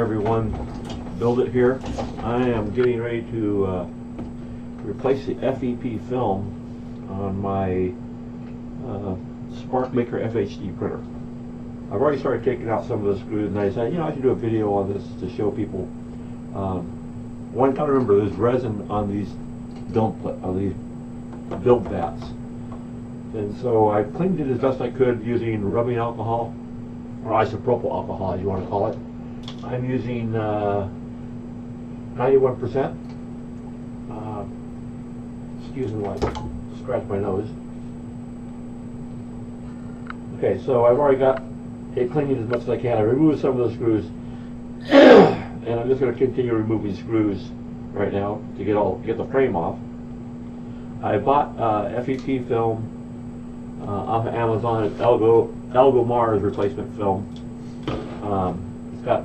everyone, Build It here. I am getting ready to replace the FEP film on my SparkMaker FHD printer. I've already started taking out some of the screws, and I decided, you know, I should do a video on this to show people. One, gotta remember, there's resin on these build vats, and so I cleaned it as best I could using rubbing alcohol, or isopropyl alcohol, as you want to call it. I'm using 91%. Excuse me while I scratch my nose. Okay, so I've already got it cleaned as much as I can. I removed some of the screws, and I'm just going to continue removing screws right now to get the frame off. I bought FEP film off of Amazon. It's Algomar's replacement film. It's got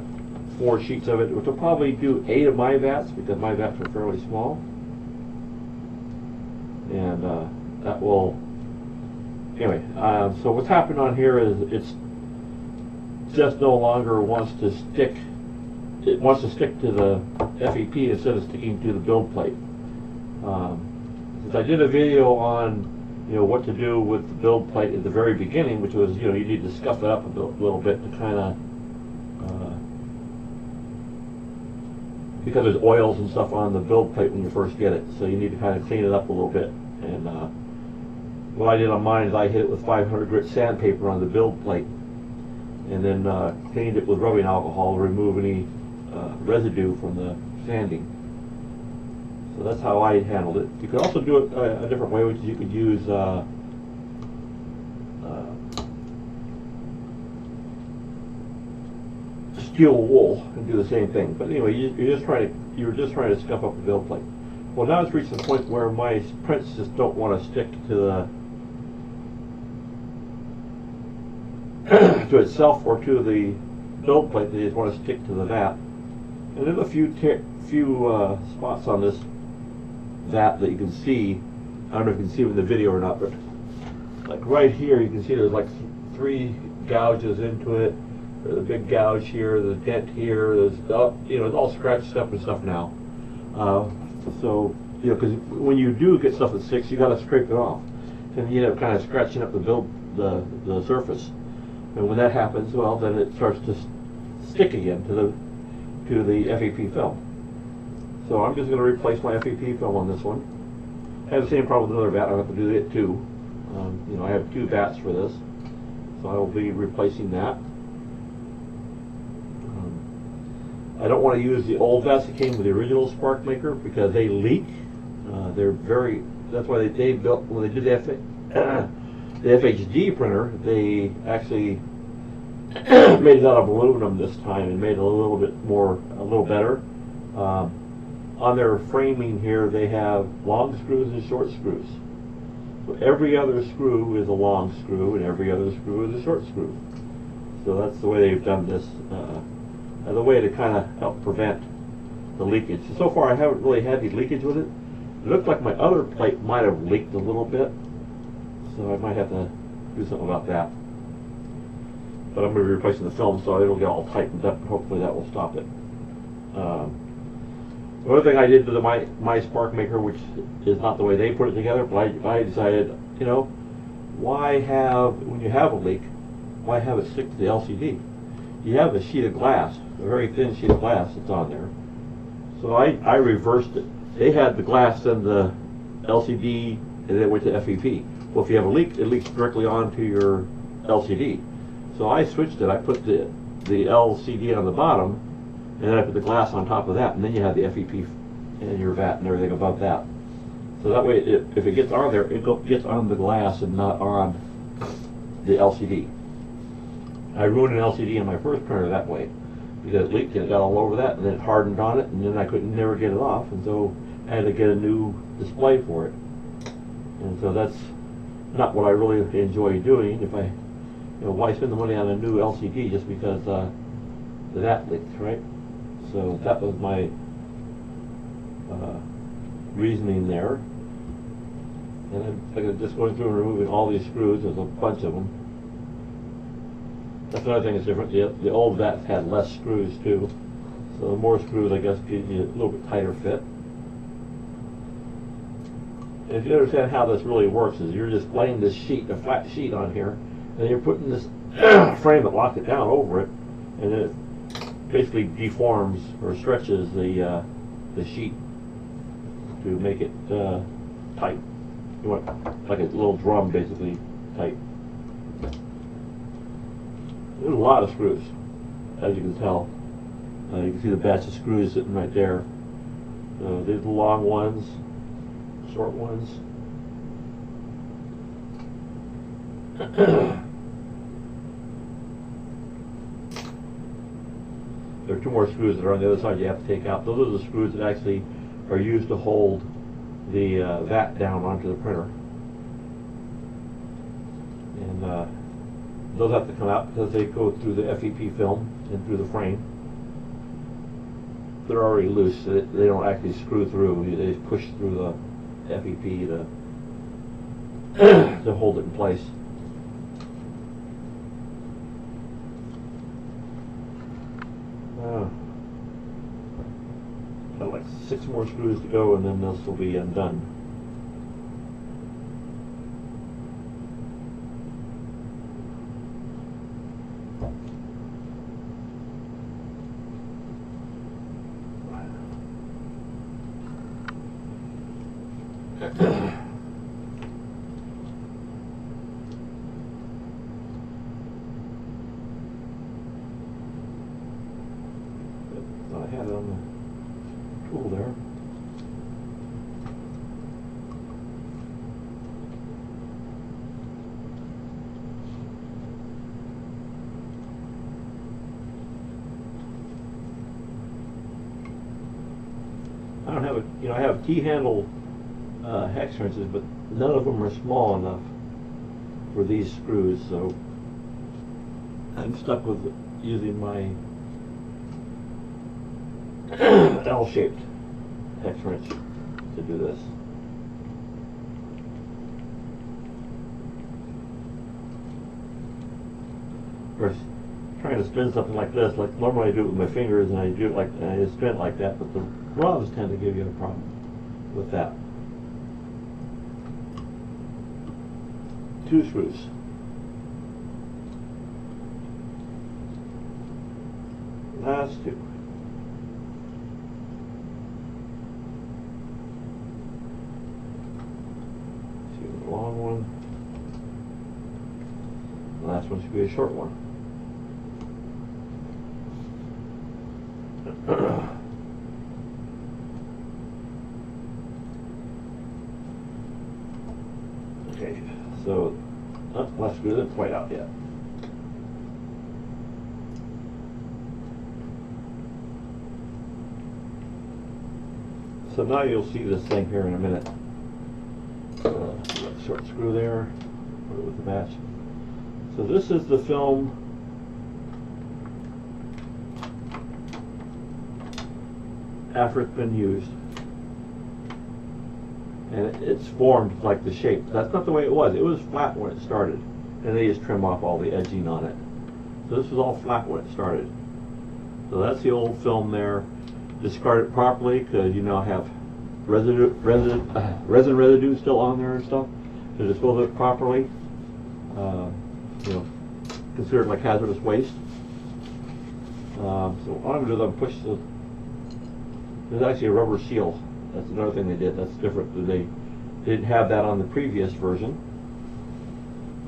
4 sheets of it, which will probably do 8 of my vats because my vats are fairly small, and that will. Anyway, so what's happened on here is it's just no longer wants to stick. It wants to stick to the FEP instead of sticking to the build plate. Since I did a video on, you know, what to do with the build plate at the very beginning, which was, you know, you need to scuff it up a little bit to kind of, because there's oils and stuff on the build plate when you first get it, so you need to kind of clean it up a little bit. And what I did on mine is I hit it with 500 grit sandpaper on the build plate, and then cleaned it with rubbing alcohol to remove any residue from the sanding. So that's how I handled it. You could also do it a different way, which is you could use steel wool and do the same thing. But anyway, you're just trying to scuff up the build plate. Well, now it's reached the point where my prints just don't want to stick to the to itself or to the build plate. They just want to stick to the vat. And there's a few spots on this vat that you can see. I don't know if you can see it in the video or not, but like right here, you can see there's like 3 gouges into it. There's a big gouge here. There's a dent here. There's you know, it's all scratched up and stuff now. So you know, because when you do get stuff that sticks, you got to scrape it off, and you end up kind of scratching up the surface. And when that happens, well, then it starts to stick again to the FEP film. So I'm just going to replace my FEP film on this one. I have the same problem with another vat. I have to do it too. You know, I have 2 vats for this, so I will be replacing that. I don't want to use the old vats that came with the original SparkMaker because they leak. They're very. That's why they built, when they did the FHD printer, they actually made it out of aluminum this time and made it a little better. On their framing here, they have long screws and short screws. So every other screw is a long screw, and every other screw is a short screw. So that's the way they've done this. As a way to kind of help prevent the leakage. So far I haven't really had any leakage with it. It looks like my other plate might have leaked a little bit, so I might have to do something about that. But I'm going to be replacing the film so it'll get all tightened up, and hopefully that will stop it. The other thing I did to my SparkMaker, which is not the way they put it together, but I decided, you know, when you have a leak, why have it stick to the LCD? You have a sheet of glass, a very thin sheet of glass that's on there. So I reversed it. They had the glass and the LCD, and then it went to FEP. Well, if you have a leak, it leaks directly onto your LCD. So I switched it. I put the LCD on the bottom, and then I put the glass on top of that, and then you have the FEP in your vat and everything above that. So that way, if it gets on there, it gets on the glass and not on the LCD. I ruined an LCD in my first printer that way because it leaked and it got all over that, and then it hardened on it, and then I couldn't never get it off, and so I had to get a new display for it. And so that's not what I really enjoy doing. If you know, why spend the money on a new LCD just because that leaked, right? So that was my reasoning there. And I'm just going through and removing all these screws. There's a bunch of them. That's another thing that's different. The old vats had less screws too. So the more screws, I guess, gives you a little bit tighter fit. And if you understand how this really works, is you're just laying this sheet, a flat sheet on here, and then you're putting this frame that locks it down over it, and then it basically deforms or stretches the sheet to make it tight. You want like a little drum, basically tight. There's a lot of screws, as you can tell. You can see the batch of screws sitting right there. These are the long ones, short ones. There are two more screws that are on the other side you have to take out. Those are the screws that actually are used to hold the vat down onto the printer. And those have to come out because they go through the FEP film and through the frame. They're already loose, so they don't actually screw through. They just push through the FEP to hold it in place. Got like 6 more screws to go, and then this will be undone. I had it on the tool there. I don't have a, I have T-handle hex wrenches, but none of them are small enough for these screws, so I'm stuck with using my L-shaped hex wrench to do this. Of course, trying to spin something like this, like normally I do it with my fingers, and I do it like, and I just spin it like that, but the rods tend to give you a problem with that. 2 screws. Last 2. See the long one. The last one should be a short one. Okay, so last screw isn't quite out yet. So now you'll see this thing here in a minute. Short screw there, put it with the batch. So this is the film after it's been used. And it's formed like the shape. That's not the way it was. It was flat when it started. And they just trim off all the edging on it. So this was all flat when it started. So that's the old film there. Discard it properly, because you now have resin residue still on there and stuff. So dispose of it properly. Consider it like hazardous waste. So what I'm going to do is push the. There's actually a rubber seal. That's another thing they did. That's different. They didn't have that on the previous version,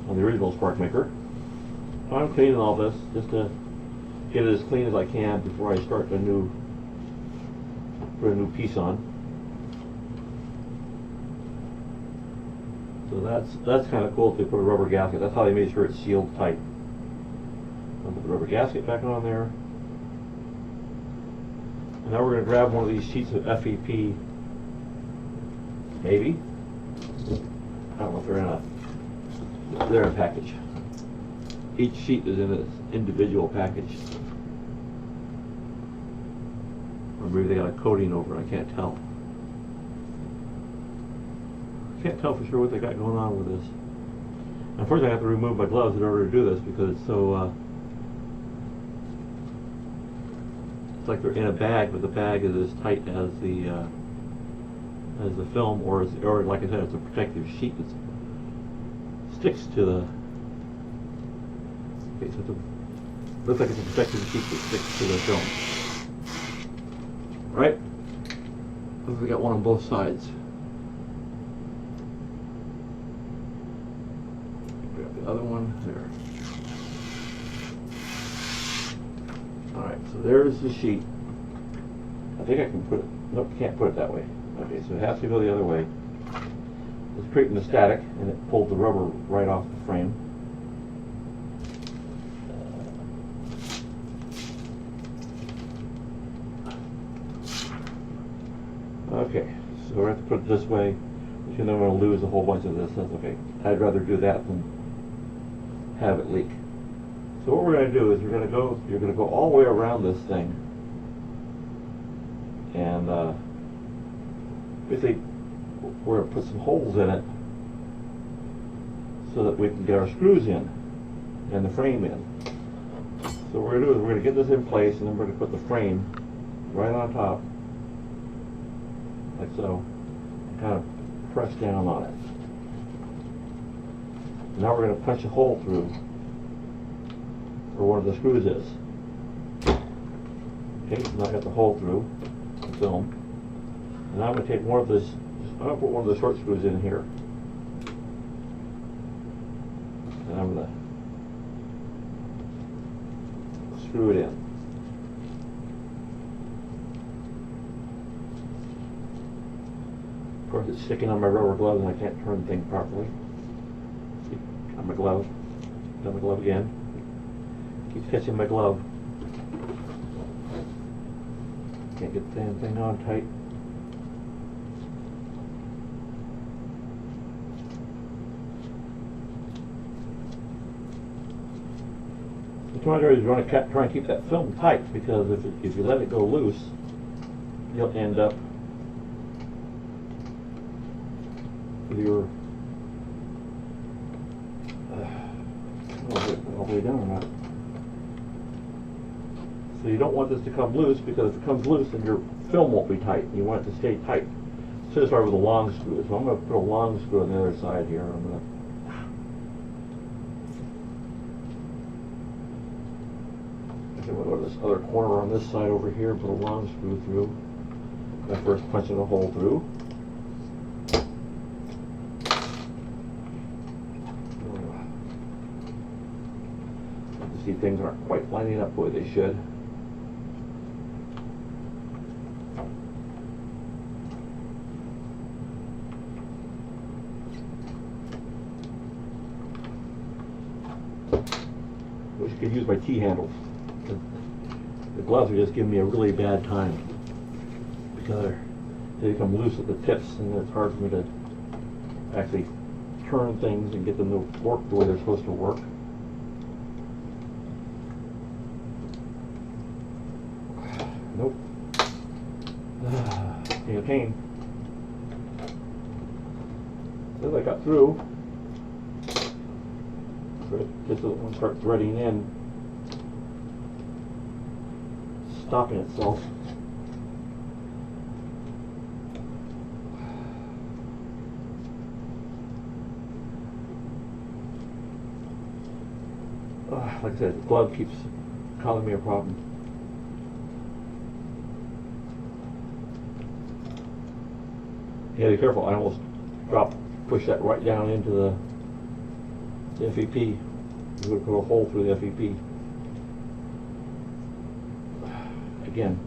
on the original SparkMaker. So I'm cleaning all this just to get it as clean as I can before I start put a new piece on. So that's kind of cool if they put a rubber gasket. That's how they made sure it's sealed tight. I'll put the rubber gasket back on there. And now we're going to grab one of these sheets of FEP. Maybe. I don't know if they're in a package. Each sheet is in an individual package. Or maybe they got a coating over it, I can't tell. I can't tell for sure what they got going on with this. Unfortunately, I have to remove my gloves in order to do this because it's so It's like they're in a bag, but the bag is as tight as the film, or like I said, it's a protective sheet that sticks to the. Okay, so looks like it's a protective sheet that sticks to the film. Right? We got one on both sides. Grab the other one there. All right, so there's the sheet. I think I can put it. Nope, can't put it that way. Okay, so it has to go the other way. It's creating the static, and it pulled the rubber right off the frame. Okay, so we have to put it this way, because then we're going to lose a whole bunch of this. That's okay. I'd rather do that than have it leak. So what we're going to do is you're going to go all the way around this thing, and basically we're going to put some holes in it so that we can get our screws in and the frame in. So what we're going to do is we're going to get this in place, and then we're going to put the frame right on top, like so, and kind of press down on it. Now we're going to punch a hole through where one of the screws is. Okay, so now I got the hole through the film. And now I'm going to take one of this, I'm going to put one of the short screws in here. And I'm going to screw it in. Of course, it's sticking on my rubber glove and I can't turn the thing properly. See, on my glove. Got my glove again. Keeps catching my glove. Can't get the damn thing on tight. The point is you want to try and keep that film tight, because if you let it go loose, you'll end up with your all the way down or not. So you don't want this to come loose, because if it comes loose, then your film won't be tight. You want it to stay tight. So let's start with a long screw. So I'm going to put a long screw on the other side here. I'm going to go to this other corner on this side over here, put a long screw through. I first punching a hole through. You see things aren't quite lining up the way they should. I wish I could use my T-handles. The gloves are just giving me a really bad time, because they become loose at the tips, and it's hard for me to actually turn things and get them to work the way they're supposed to work. Nope. Being a pain. As I got through, just so that one starts threading in, stopping itself. Like I said, the glove keeps causing me a problem. Yeah, be careful. I almost push that right down into the FEP. I'm going to put a hole through the FEP. Again.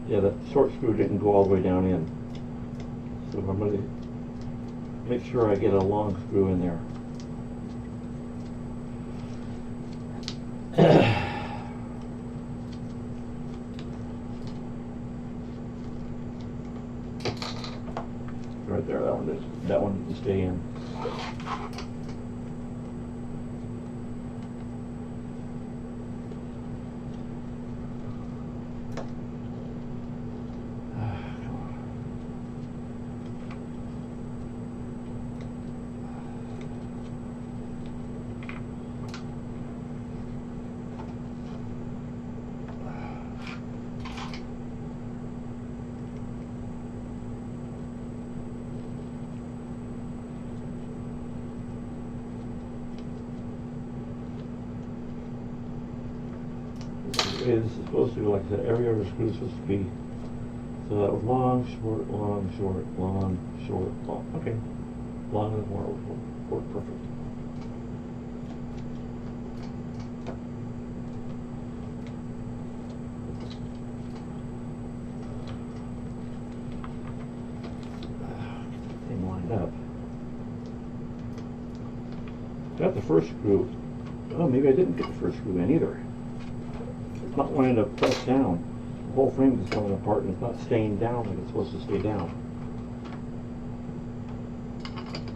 Yeah, the short screw didn't go all the way down in. So I'm going to make sure I get a long screw in there. Right there, that one needs to stay in. okay, this is supposed to be, like I said, every other screw is supposed to be, so that was long, short, long, short, long, short, long. Okay, long and more work perfect. Thing lined up. Got the first screw. Oh, maybe I didn't get the first screw in either. It's not wanting to press down. The whole frame is coming apart and it's not staying down like it's supposed to stay down.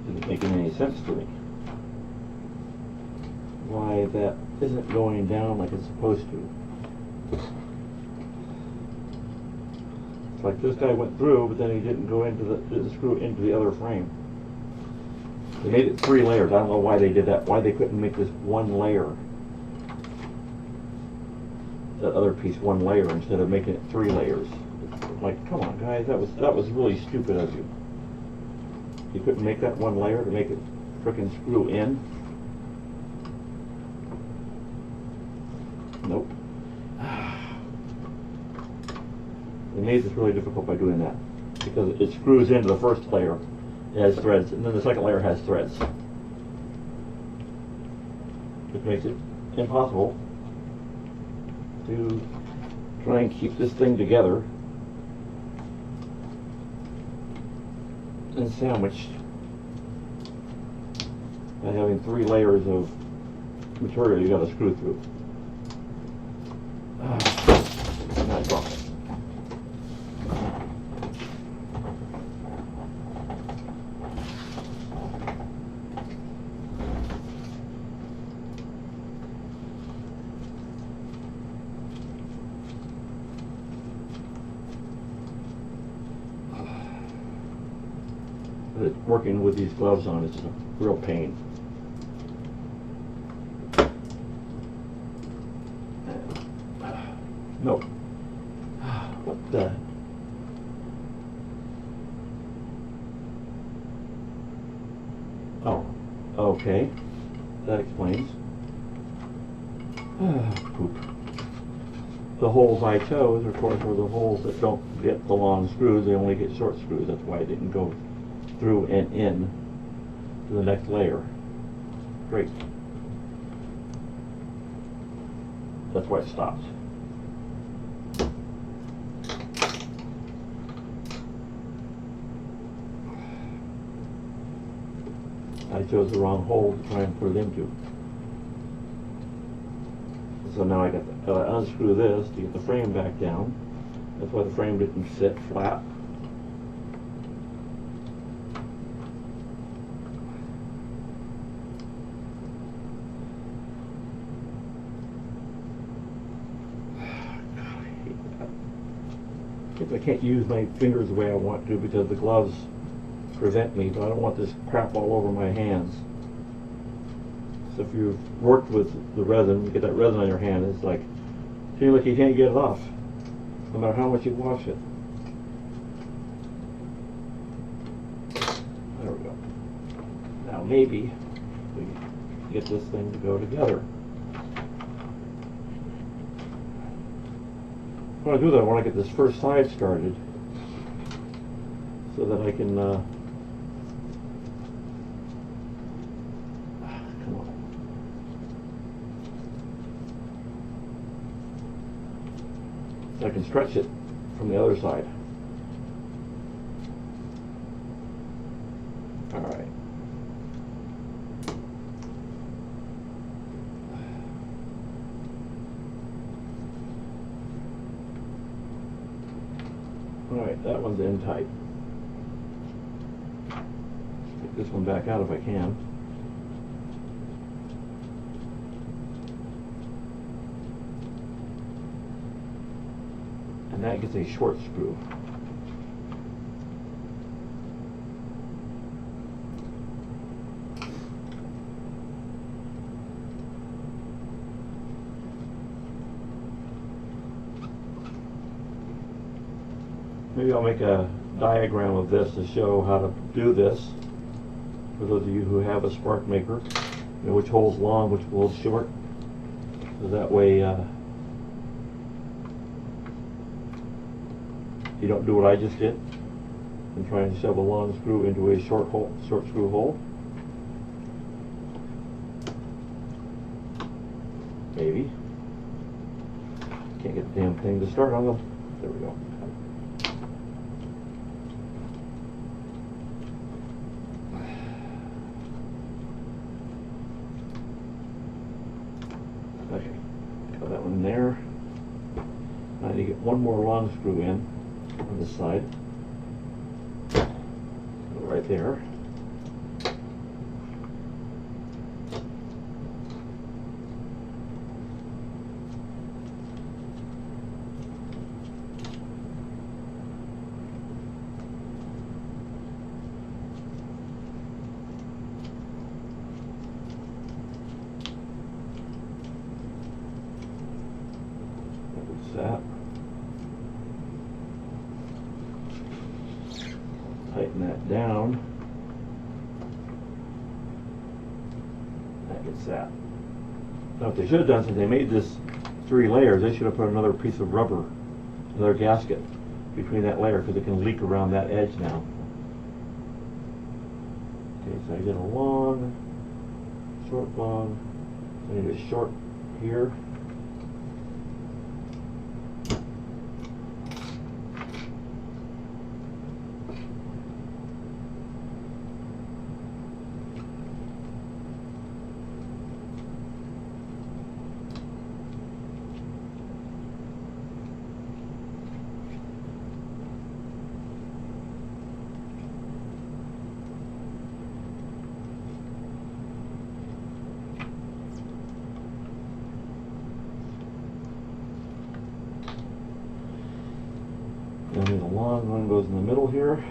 Isn't making any sense to me. Why that isn't going down like it's supposed to. It's like this guy went through, but then he didn't go into the screw into the other frame. They made it 3 layers. I don't know why they did that. Why they couldn't make this 1 layer. That other piece 1 layer instead of making it 3 layers. Like, come on, guys, that was really stupid of you. You couldn't make that 1 layer to make it frickin' screw in. Nope. They made this really difficult by doing that because it screws into the first layer. It has threads, and then the second layer has threads, which makes it impossible to try and keep this thing together and sandwiched by having 3 layers of material you got to screw through. Not dropping. Working with these gloves on is a real pain. No. What the? Oh, okay. That explains. Poop. The holes I chose, of course, were the holes that don't get the long screws. They only get short screws. That's why I didn't go through and in to the next layer. Great. That's why it stops. I chose the wrong hole to try and put it into. So now I got to unscrew this to get the frame back down. That's why the frame didn't sit flat. I can't use my fingers the way I want to because the gloves prevent me, but I don't want this crap all over my hands. So if you've worked with the resin, you get that resin on your hand, it's like, seems like you can't get it off, no matter how much you wash it. There we go. Now maybe we get this thing to go together. I want to do that. I want to get this first side started so that I can come on. So I can stretch it from the other side. All right. Alright, that one's in tight. Get this one back out if I can. And that gets a short screw. Maybe I'll make a diagram of this to show how to do this for those of you who have a SparkMaker, which hole's long, which hole's short. So that way you don't do what I just did and try and shove a long screw into a short screw hole. Maybe. Can't get the damn thing to start on them. There we go. Okay, got that one there. I need to get one more long screw in on this side. Right there. That. Tighten that down. That gets that. Now what they should have done, since they made this 3 layers, they should have put another piece of rubber, another gasket between that layer, because it can leak around that edge now. Okay, so I get a long, short, long. I need a short here. And the long one goes in the middle here.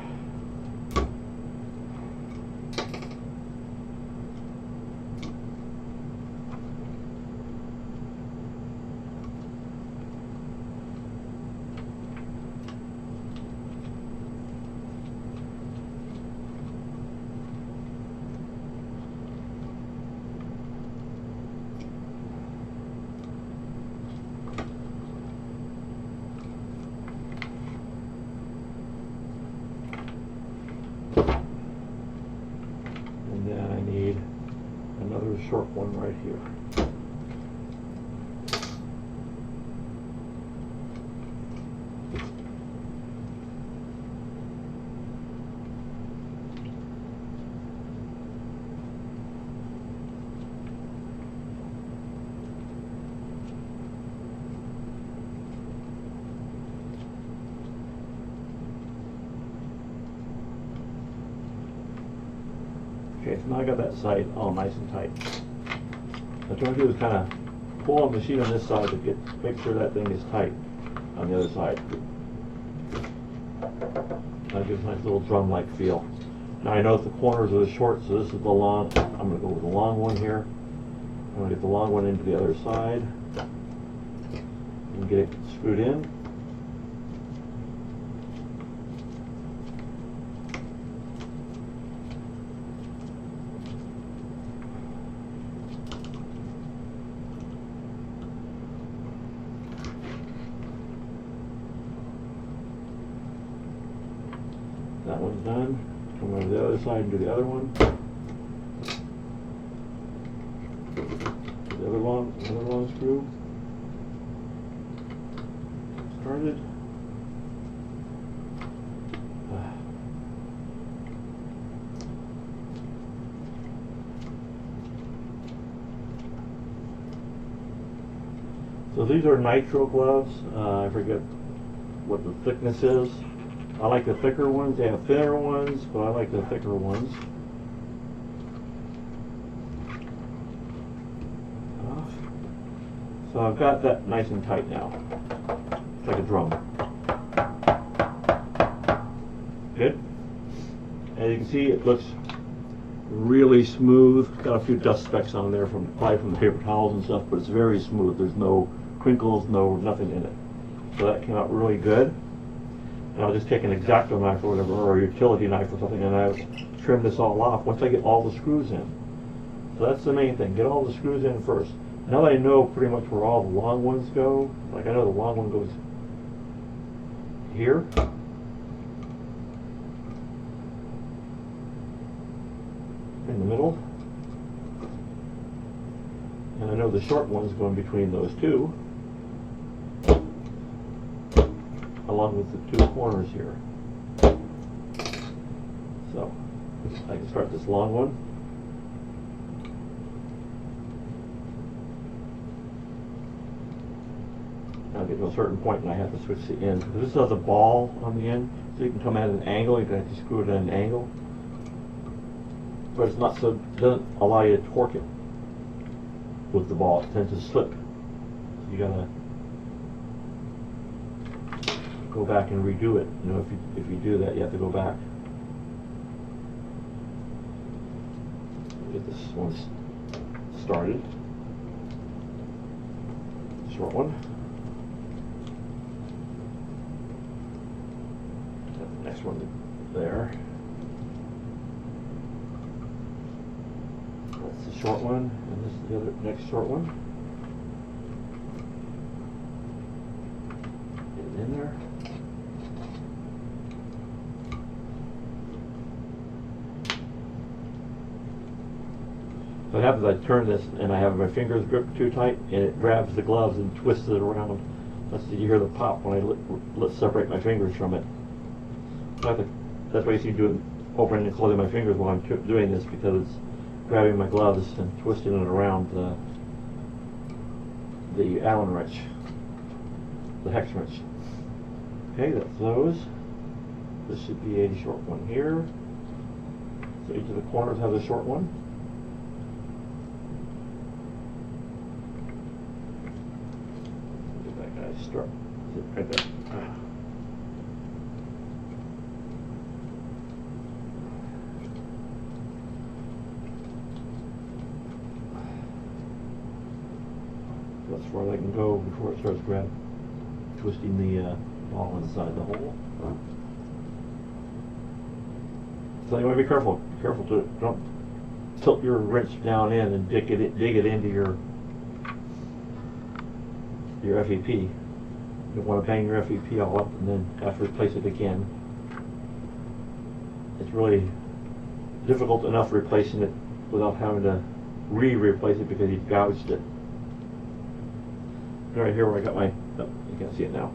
Short one right here. Okay, so now I got that side all nice and tight. What I'm going to do is kind of pull on the machine on this side to make sure that thing is tight on the other side. That gives a nice little drum-like feel. Now I know that the corners are the short, so this is the long. I'm going to go with the long one here. I'm going to get the long one into the other side and get it screwed in. That one's done. Come over to the other side and do the other one. The other long screw. Started. So these are nitro gloves. I forget what the thickness is. I like the thicker ones. They have thinner ones, but I like the thicker ones. So I've got that nice and tight now. It's like a drum. Good. As you can see, it looks really smooth. Got a few dust specks on there probably from the paper towels and stuff, but it's very smooth. There's no crinkles, nothing in it. So that came out really good. And I'll just take an X-Acto knife or whatever, or a utility knife or something, and I'll trim this all off once I get all the screws in. So that's the main thing, get all the screws in first. Now that I know pretty much where all the long ones go, like I know the long one goes here, in the middle. And I know the short one's going between those two, along with the two corners here. So I can start this long one. I'll get to a certain point and I have to switch the end. This has a ball on the end, so you can come at an angle. You can actually screw it at an angle, but it's not so, it doesn't allow you to torque it with the ball. It tends to slip. So you gotta go back and redo it. You know, if you do that, you have to go back. Get this one started. Short one. Next one there. That's the short one, and this is the other next short one. Get it in there. What happens is I turn this and I have my fingers gripped too tight, and it grabs the gloves and twists it around. You hear the pop when I separate my fingers from it. That's why you see me doing opening and closing my fingers while I'm doing this, because it's grabbing my gloves and twisting it around the Allen wrench, the hex wrench. Okay, that's those. This should be a short one here. So each of the corners has a short one. Get that guy struck right there. That's as far as I can go before it starts twisting the ball inside the hole. So you want to be careful. Be careful to don't tilt your wrench down in and dig it into your FEP. You don't want to bang your FEP all up and then have to replace it again. It's really difficult enough replacing it without having to replace it because you've gouged it. Right here where I got my, oh, you can't see it now.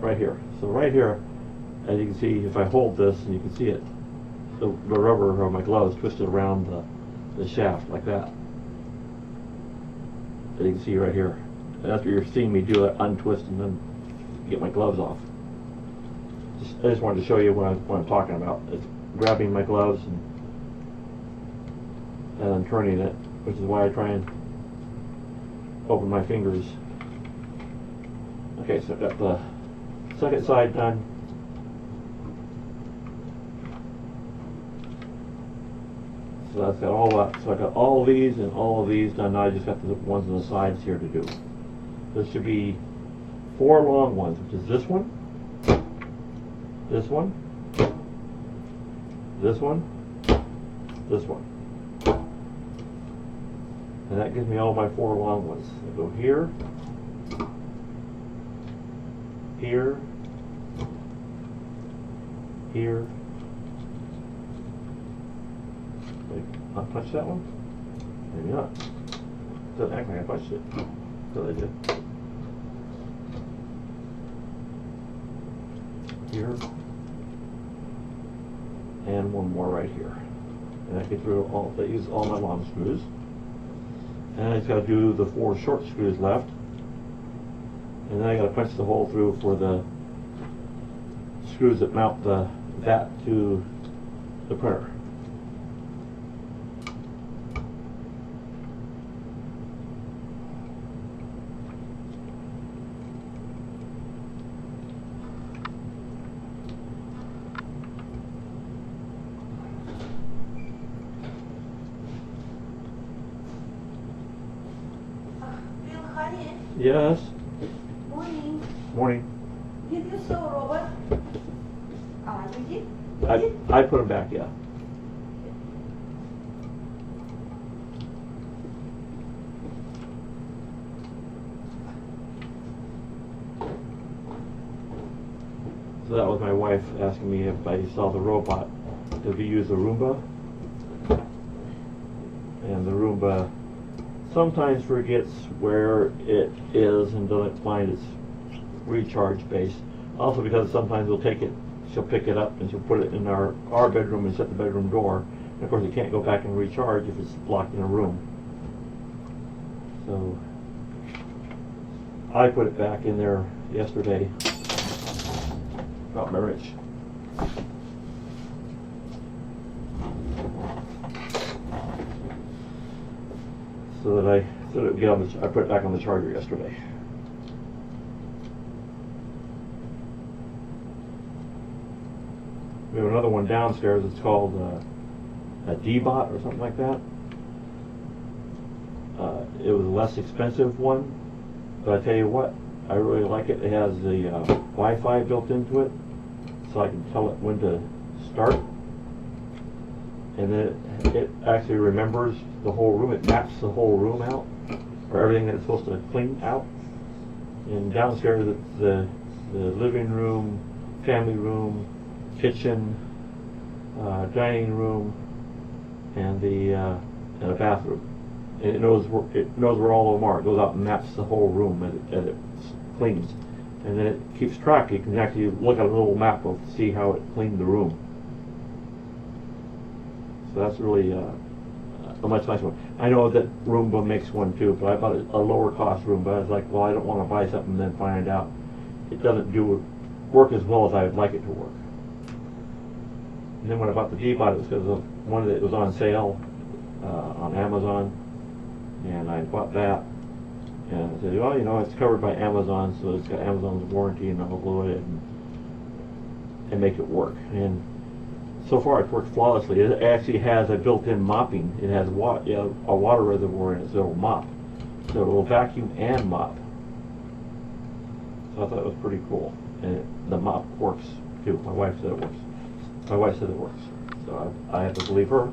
Right here. So right here, as you can see, if I hold this, and you can see it, the rubber of my glove is twisted around the shaft like that. As you can see right here. And that's what you're seeing me do, untwist and then get my gloves off. I just wanted to show you what I'm talking about. It's grabbing my gloves and then turning it, which is why I try and open my fingers. Okay, so I've got the second side done. So that's got all that. So I got all of these and all of these done. Now I just got the ones on the sides here to do. There should be 4 long ones, which is this one, this one, this one, this one. And that gives me all my 4 long ones. I go here, here, here. Wait, I'll punch that one? Maybe not. Doesn't act like I punched it. So I did. Here. And one more right here. And I get through all, that uses all my long screws. And I just got to do the 4 short screws left. And then I got to punch the hole through for the screws that mount that to the printer. Yes. Morning. Morning. Did you sew Robert? You did? I put them back, yeah. So that was my wife asking me if I saw the robot. If you use the Roomba. and the Roomba sometimes forgets where it is and doesn't find its recharge base. Also because sometimes she'll pick it up and she'll put it in our bedroom and shut the bedroom door. And of course it can't go back and recharge if it's locked in a room. So I put it back in there yesterday. Got my wrench. So that it would get on I put it back on the charger yesterday. We have another one downstairs. It's called a D-Bot or something like that. It was a less expensive one, but I tell you what, I really like it. It has the Wi-Fi built into it, so I can tell it when to start. And then it actually remembers the whole room. It maps the whole room out for everything that it's supposed to clean out. And downstairs it's the living room, family room, kitchen, dining room, and a bathroom. And it knows where all of them are. It goes out and maps the whole room as it cleans. And then it keeps track. You can actually look at a little map to see how it cleaned the room. So that's really a much nicer one. I know that Roomba makes one too, but I bought a lower cost Roomba. I was like, well, I don't want to buy something and then find out it doesn't work as well as I would like it to work. And then when I bought the D-Bot, it was because of one that was on sale on Amazon, and I bought that. And I said, well, you know, it's covered by Amazon, so it's got Amazon's warranty, and I'll load it and make it work. And so far, it's worked flawlessly. It actually has a built-in mopping. It has a water reservoir in it, so it'll mop. So it'll vacuum and mop. So I thought it was pretty cool. And the mop works too. My wife said it works. My wife said it works. So I have to believe her.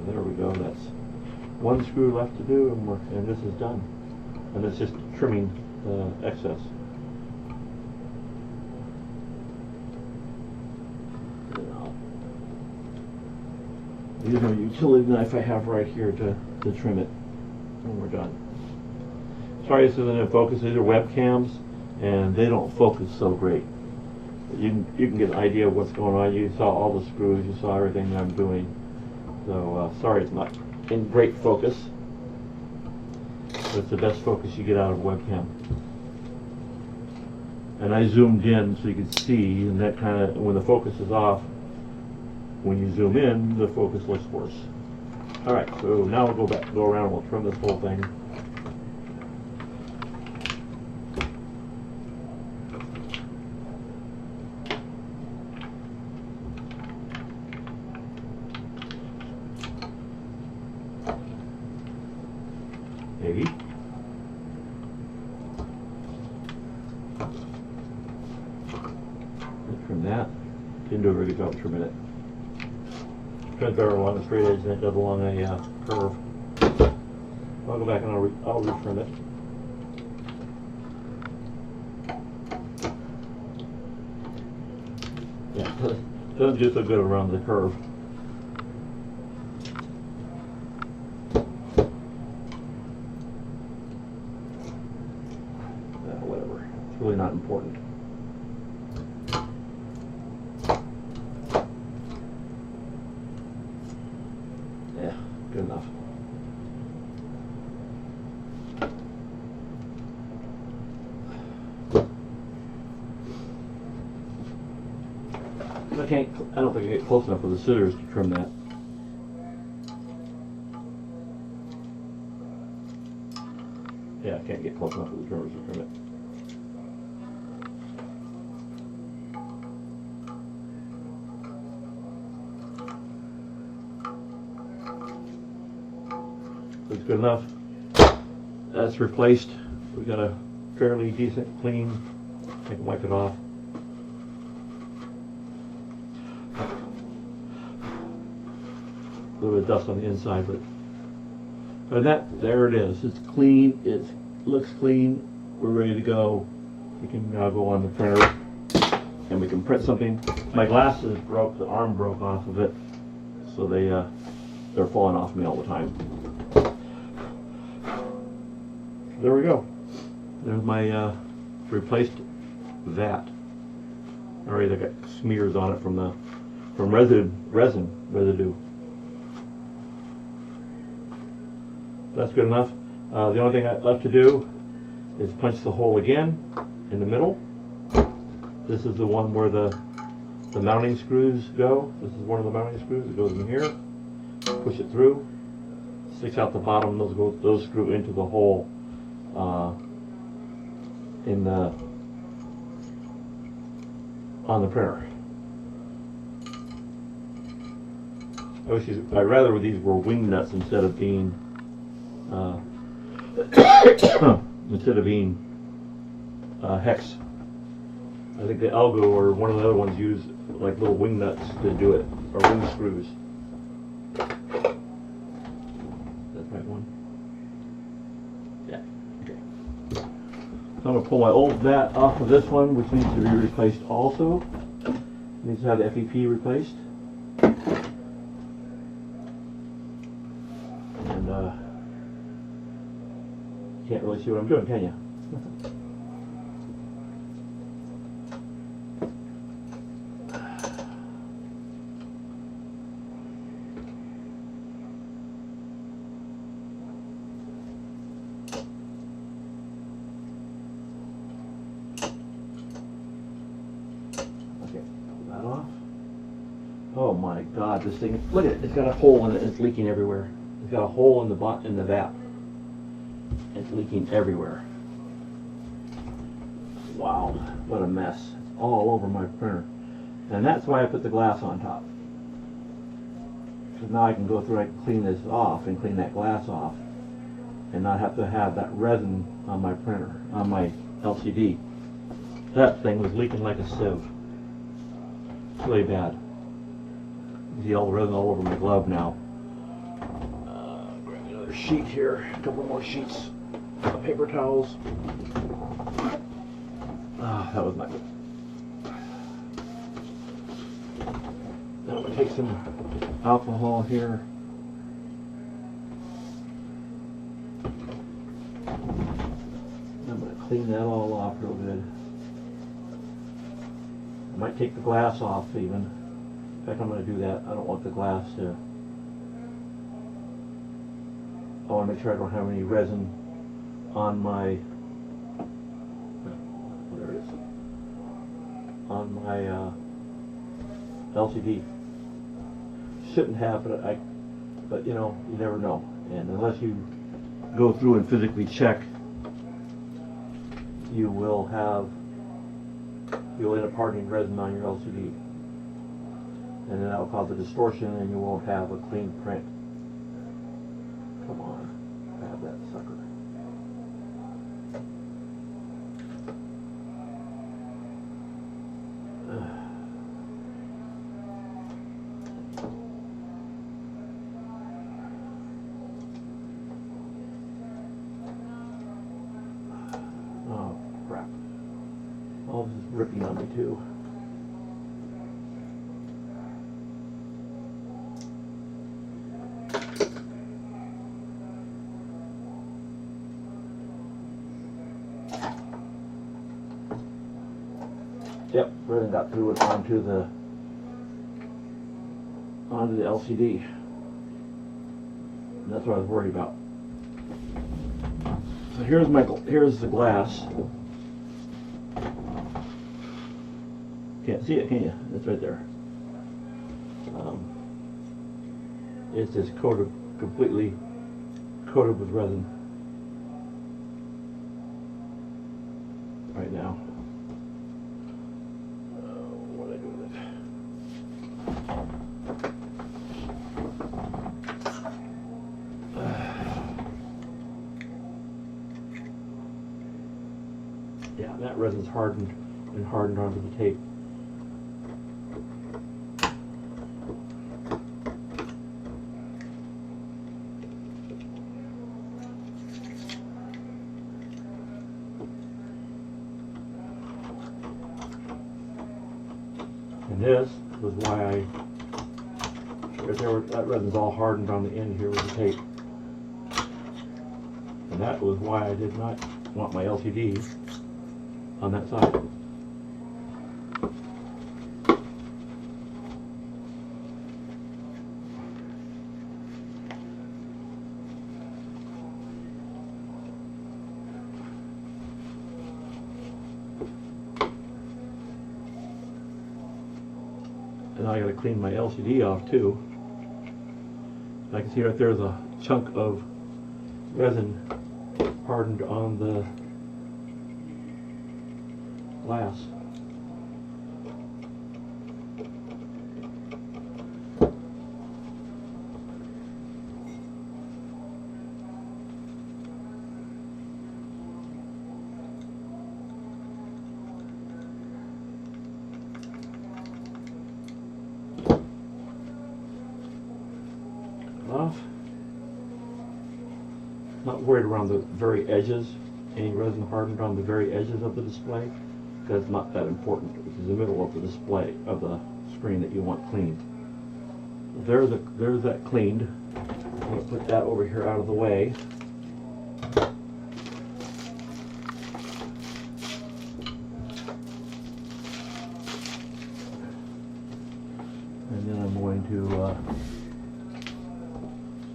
There we go. That's one screw left to do, and this is done. And it's just trimming the excess. Use my utility knife I have right here to trim it when we're done. Sorry, this isn't in focus. These are webcams, and they don't focus so great. But you can get an idea of what's going on. You saw all the screws. You saw everything that I'm doing. So sorry it's not in great focus, but it's the best focus you get out of a webcam. And I zoomed in so you could see, and that kind of, when the focus is off, when you zoom in, the focus looks worse. All right, so now we'll go around and we'll trim this whole thing. Maybe. Trim that. Didn't do a very good job trimming it. Trims better along a straight edge than it does along a curve. I'll go back and I'll retrim it. Yeah, it doesn't do so good around the curve. Whatever. It's really not important. Yeah, good enough. I don't think I get close enough with the scissors to trim that. Yeah, I can't get close enough with the trimmers to trim it. Looks good enough. That's replaced We got a fairly decent clean. I can wipe it off. A little bit of dust on the inside, but there it is. It's clean. It looks clean. We're ready to go. We can now go on the printer and we can print something. My glasses broke. The arm broke off of it, so they're falling off me all the time. There we go. There's my replaced vat. Already I got smears on it from resin residue. That's good enough. The only thing I left to do is punch the hole again in the middle. This is the one where the mounting screws go. This is one of the mounting screws. It goes in here. Push it through. Sticks out the bottom. Those screw into the hole on the printer. I'd rather these were wing nuts instead of being hex. I think the Algo or one of the other ones use like little wing nuts to do it, or wing screws. That's the right one. Yeah. Okay. So I'm gonna pull my old vat off of this one, which needs to be replaced also. It needs to have the FEP replaced. And can't really see what I'm doing, can you? Okay, pull that off. Oh my God, this thing! Look at it. It's got a hole in it. It's leaking everywhere. It's got a hole in the vat. It's leaking everywhere. Wow, what a mess. It's all over my printer. And that's why I put the glass on top. Because now I can go through, I can clean this off and clean that glass off and not have to have that resin on my printer, on my LCD. That thing was leaking like a sieve. Really bad. You see all the resin all over my glove now. Grab another sheet here, a couple more sheets. Paper towels. Ah, that was not good. Now I'm going to take some alcohol here. I'm going to clean that all off real good. I might take the glass off even. In fact, I'm going to do that. I don't want the glass to... I want to make sure I don't have any resin on my, there it is, on my LCD. Shouldn't have, but you know, you never know. And unless you go through and physically check, you'll end up hardening resin on your LCD. And then that will cause a distortion and you won't have a clean print. Come on, grab that sucker. Oh, crap. All this is ripping on me too. Yep, resin got through it onto the LCD. And that's what I was worried about. So here's the glass. Can't see it, can you? It's right there. It's just completely coated with resin right now. What do I do with it? That resin's hardened and hardened onto the tape. And this was why that resin's all hardened on the end here with the tape. And that was why I did not want my LCD on that side. And now I gotta clean my LCD off too. I can see right there's a chunk of resin hardened on the glass. Off. Not worried around the very edges, any resin hardened on the very edges of the display. That's not that important. It's the middle of the display of the screen that you want cleaned. There's that cleaned. I'm going to put that over here out of the way. And then I'm going to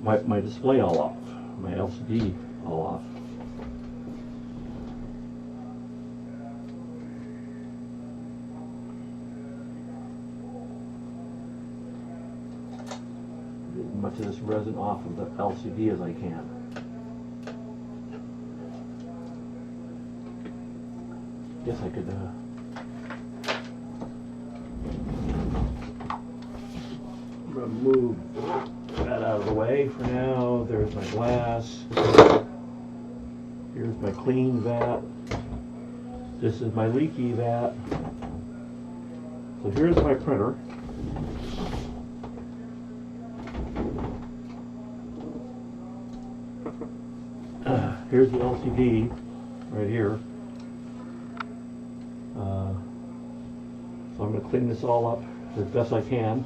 wipe my display all off, my LCD all off. Get as much of this resin off of the LCD as I can. Guess I could remove that out of the way for now. There's my glass. Here's my clean vat. This is my leaky vat. So here's my printer. Here's the LCD right here. So I'm going to clean this all up as best I can.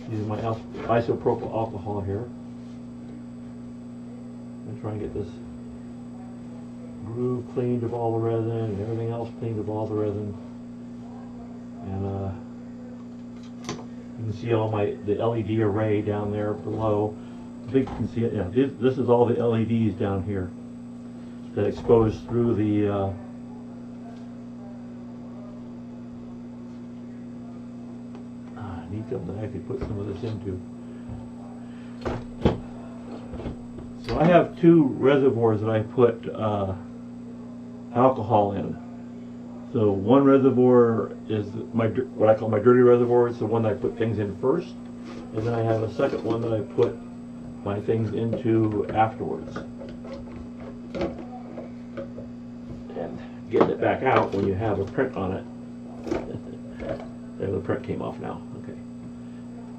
Using my isopropyl alcohol here. I'm trying to get this groove cleaned of all the resin and everything else cleaned of all the resin. And you can see all the LED array down there below. You can see it. Yeah, this is all the LEDs down here that expose through the need something I could put some of this into. So I have two reservoirs that I put alcohol in. So one reservoir is what I call my dirty reservoir. It's the one that I put things in first, and then I have a second one that I put my things into afterwards. And getting it back out when you have a print on it. There, the print came off now. Okay.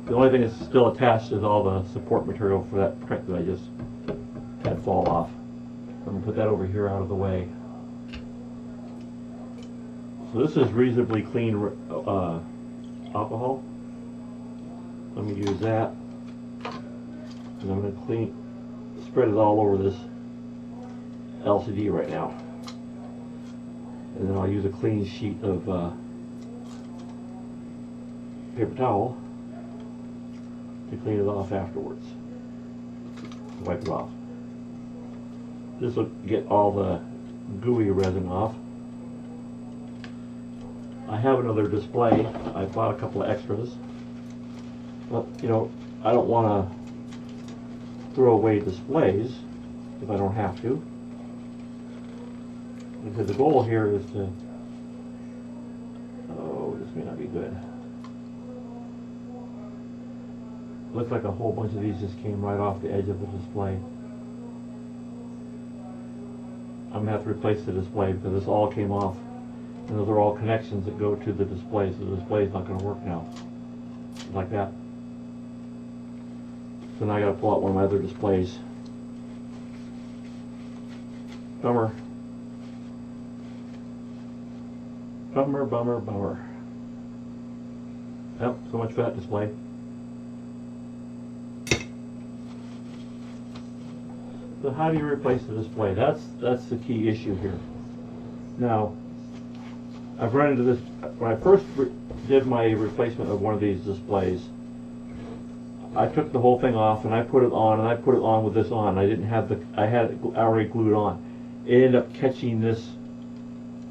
The only thing that's still attached is all the support material for that print that I just had fall off. I'm going to put that over here out of the way. So this is reasonably clean alcohol. Let me use that. And I'm going to spread it all over this LCD right now. And then I'll use a clean sheet of paper towel to clean it off afterwards. Wipe it off. This will get all the gooey resin off. I have another display. I bought a couple of extras. But, you know, I don't want to throw away displays if I don't have to. Because the goal here is to... Oh, this may not be good. Looks like a whole bunch of these just came right off the edge of the display. I'm gonna have to replace the display because this all came off. And those are all connections that go to the display, so the display's not gonna work now. Like that. So now I gotta pull out one of my other displays. Bummer. Bummer, bummer, bummer. Yep, so much for that display. So how do you replace the display? That's the key issue here. Now, I've run into this, when I first did my replacement of one of these displays, I took the whole thing off and I put it on, and I put it on with this on. I didn't have I had it already glued on. It ended up catching this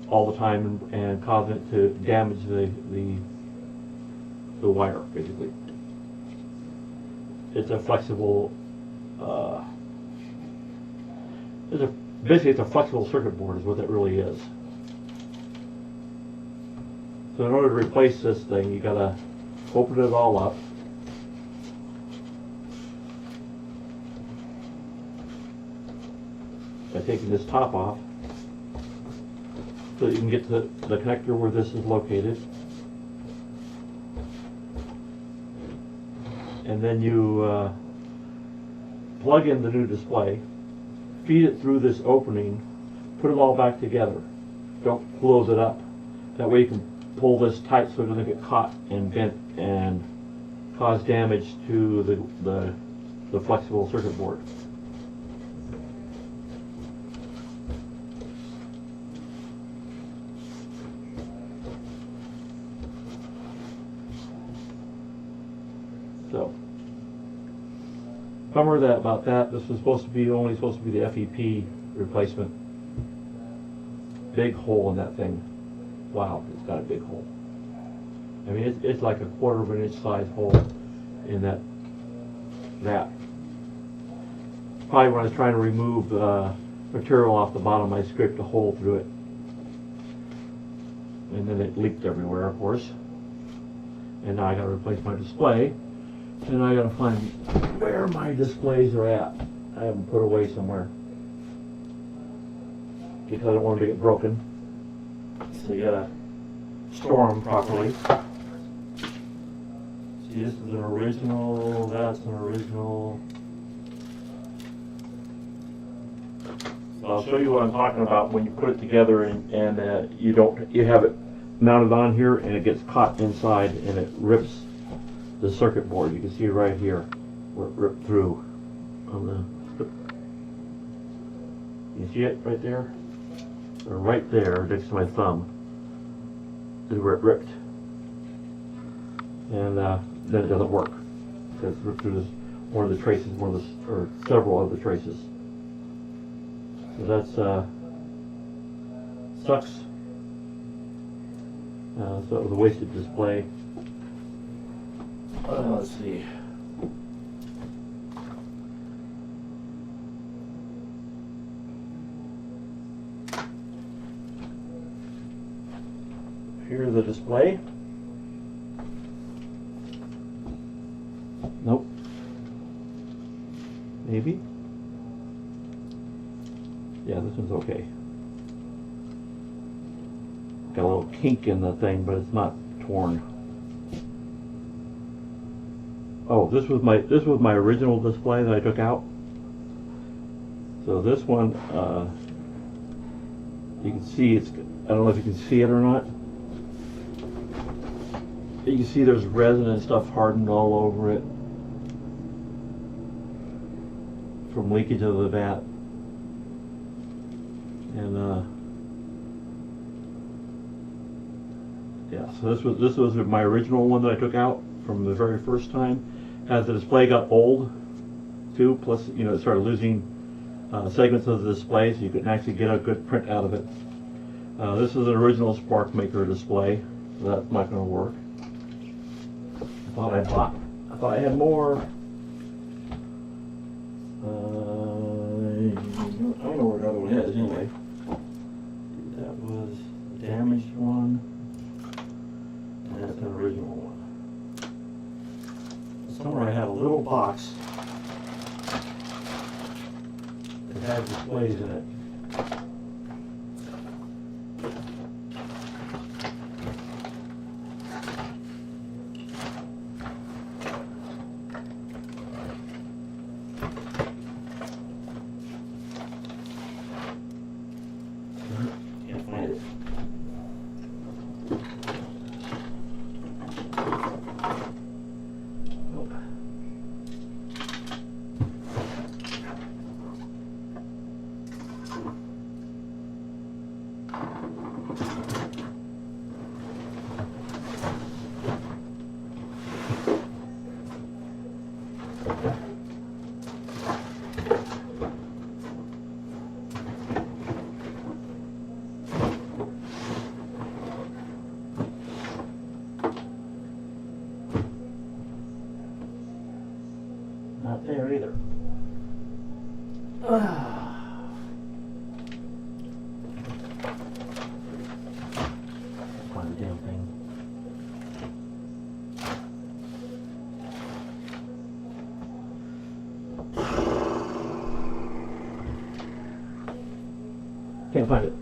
all the time and causing it to damage the wire, basically. It's a flexible, basically it's a flexible circuit board is what that really is. So in order to replace this thing, you gotta open it all up. By taking this top off, so you can get to the connector where this is located. And then you plug in the new display, feed it through this opening, put it all back together. Don't close it up. That way you can pull this tight so it doesn't get caught and bent and cause damage to the flexible circuit board. So, bummer about that. This was only supposed to be the FEP replacement. Big hole in that thing. Wow, it's got a big hole. I mean, it's like a 1/4 of an inch size hole in that. Probably when I was trying to remove material off the bottom, I scraped a hole through it. And then it leaked everywhere, of course. And now I gotta replace my display. And I gotta find where my displays are at. I have them put away somewhere. Because I don't want them to get broken. So you gotta store them properly. See, this is an original, that's an original. So I'll show you what I'm talking about when you put it together and you have it mounted on here and it gets caught inside and it rips the circuit board. You can see right here where it ripped through on the. You see it right there? Or right there next to my thumb is where it ripped. And then it doesn't work. Because it ripped through this, one of the traces, or several of the traces. So that's sucks. So it was a wasted display. Let's see. Here's the display. Nope. Maybe. Yeah, this one's okay. Got a little kink in the thing, but it's not torn. Oh, this was my original display that I took out. So this one, you can see I don't know if you can see it or not. You can see there's resin and stuff hardened all over it from leakage of the vat. And yeah, so this was my original one that I took out from the very first time. As the display got old, too, plus it started losing segments of the display, so you couldn't actually get a good print out of it. This is an original SparkMaker display, so that's not going to work. I thought I had more. I don't know where the other one is anyway. That was the damaged one, and that's an original one. Somewhere I had a little box that had displays in it. Not there either. Find the damn thing. Can't find it.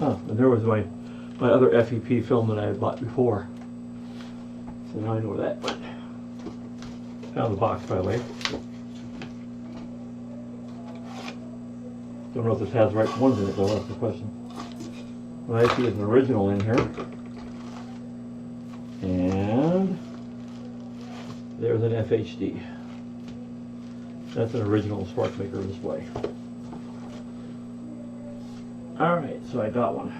Oh, and there was my other FEP film that I had bought before. So now I know where that went. Found the box, by the way. Don't know if this has the right ones in it though, that's the question. What I see is an original in here. And there's an FHD. That's an original SparkMaker display. Alright, so I got one.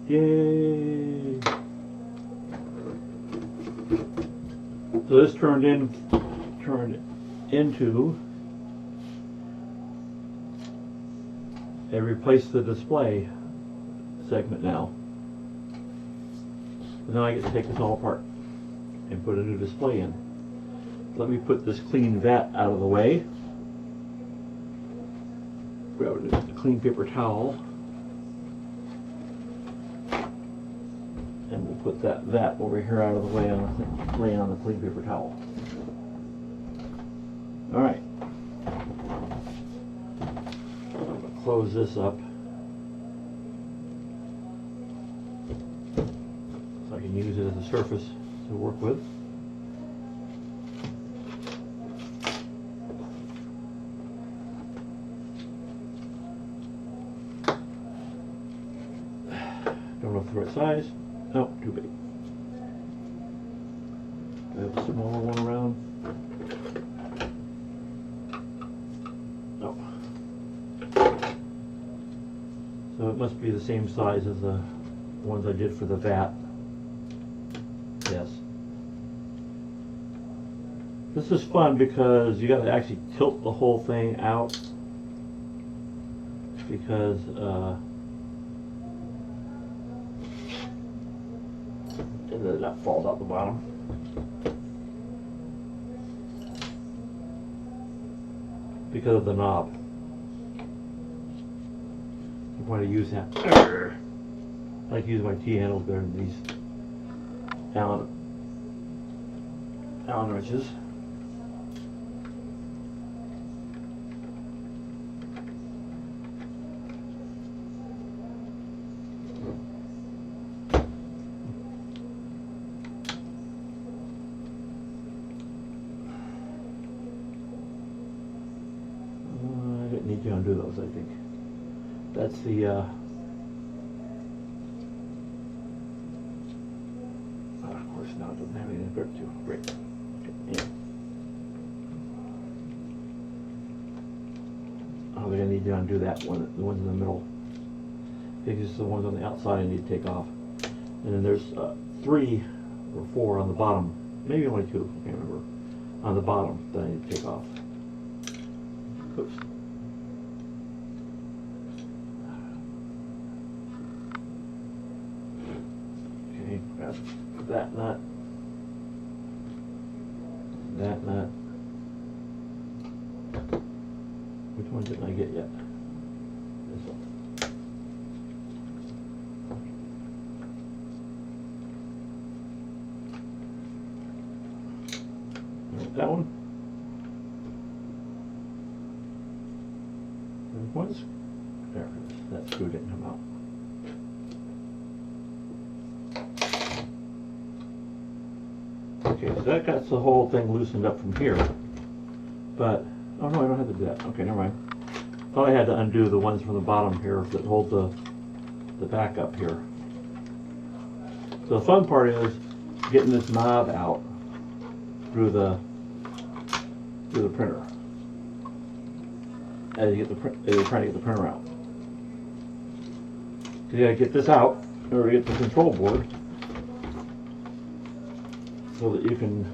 Yay! So this turned into a replace the display segment now. So now I get to take this all apart and put a new display in. Let me put this clean vat out of the way. Grab a clean paper towel. And we'll put that vat over here out of the way on lay on the clean paper towel. Alright. I'm going to close this up so I can use it as a surface to work with. Don't know if it's the right size. No, too big. I have a smaller one around. No. So it must be the same size as the ones I did for the vat. Yes. This is fun because you got to actually tilt the whole thing out because and then that falls out the bottom. Because of the knob. You want to use that. I like using my T-handles better than these Allen wrenches. Need to undo those, I think. That's the of course now it doesn't have anything to grip to. Great. Okay. Yeah. Oh, they're gonna need to undo that one, the ones in the middle. Because the ones on the outside I need to take off. And then there's 3 or 4 on the bottom. Maybe only 2, I can't remember. On the bottom that I need to take off. Oops. Grab that nut, that nut. Which one didn't I get yet? This one. That one. There it was. There it is. That screw didn't come out. Okay, so that got the whole thing loosened up from here, but, oh no, I don't have to do that. Okay, never mind. Thought I had to undo the ones from the bottom here that hold the back up here. So the fun part is getting this knob out through the printer as you get as you're trying to get the printer out. You gotta get this out in order to get the control board so that you can,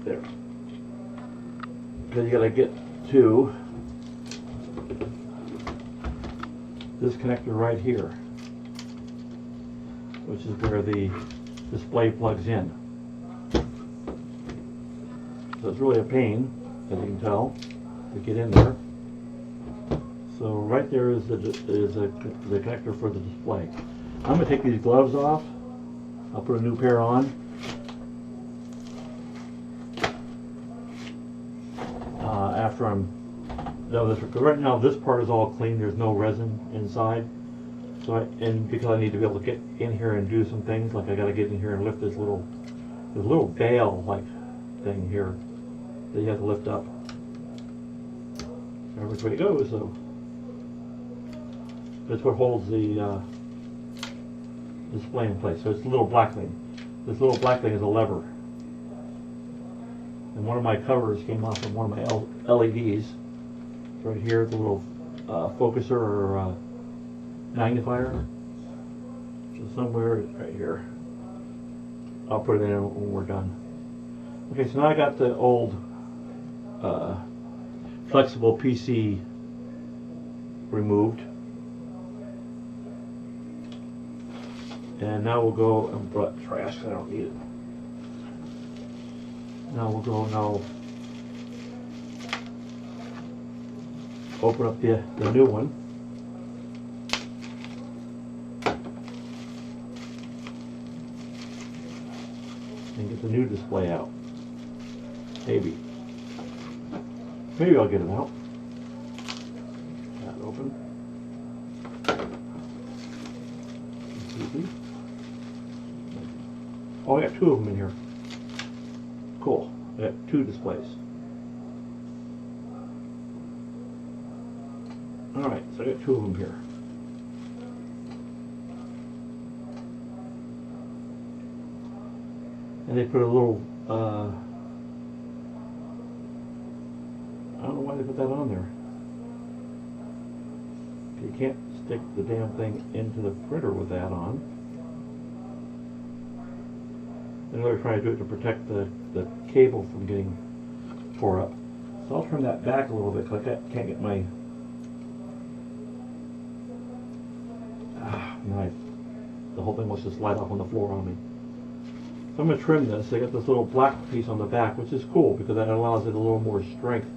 there. Because you gotta get to this connector right here, which is where the display plugs in. So it's really a pain, as you can tell, to get in there. So right there is the connector for the display. I'm going to take these gloves off. I'll put a new pair on. After I'm done with this, because right now this part is all clean. There's no resin inside. So because I need to be able to get in here and do some things, like I got to get in here and lift this little bail like thing here that you have to lift up. Every which way it goes, so that's what holds the display in place. So it's a little black thing. This little black thing is a lever. And one of my covers came off of one of my LEDs. It's right here, the little focuser or magnifier. So somewhere right here. I'll put it in when we're done. Okay, so now I got the old flexible PC removed. And now we'll go and brought trash because I don't need it. Now we'll go open up the new one. And get the new display out. Maybe I'll get it out. That open. Easy. Oh, I got two of them in here. Cool. I got two displays. Alright, so I got two of them here. And they put a little, I don't know why they put that on there. You can't stick the damn thing into the printer with that on. I know they're trying to do it to protect the cable from getting tore up. So I'll turn that back a little bit because I can't get my knife. The whole thing must just slide off on the floor on me. So I'm going to trim this. I got this little black piece on the back, which is cool because that allows it a little more strength.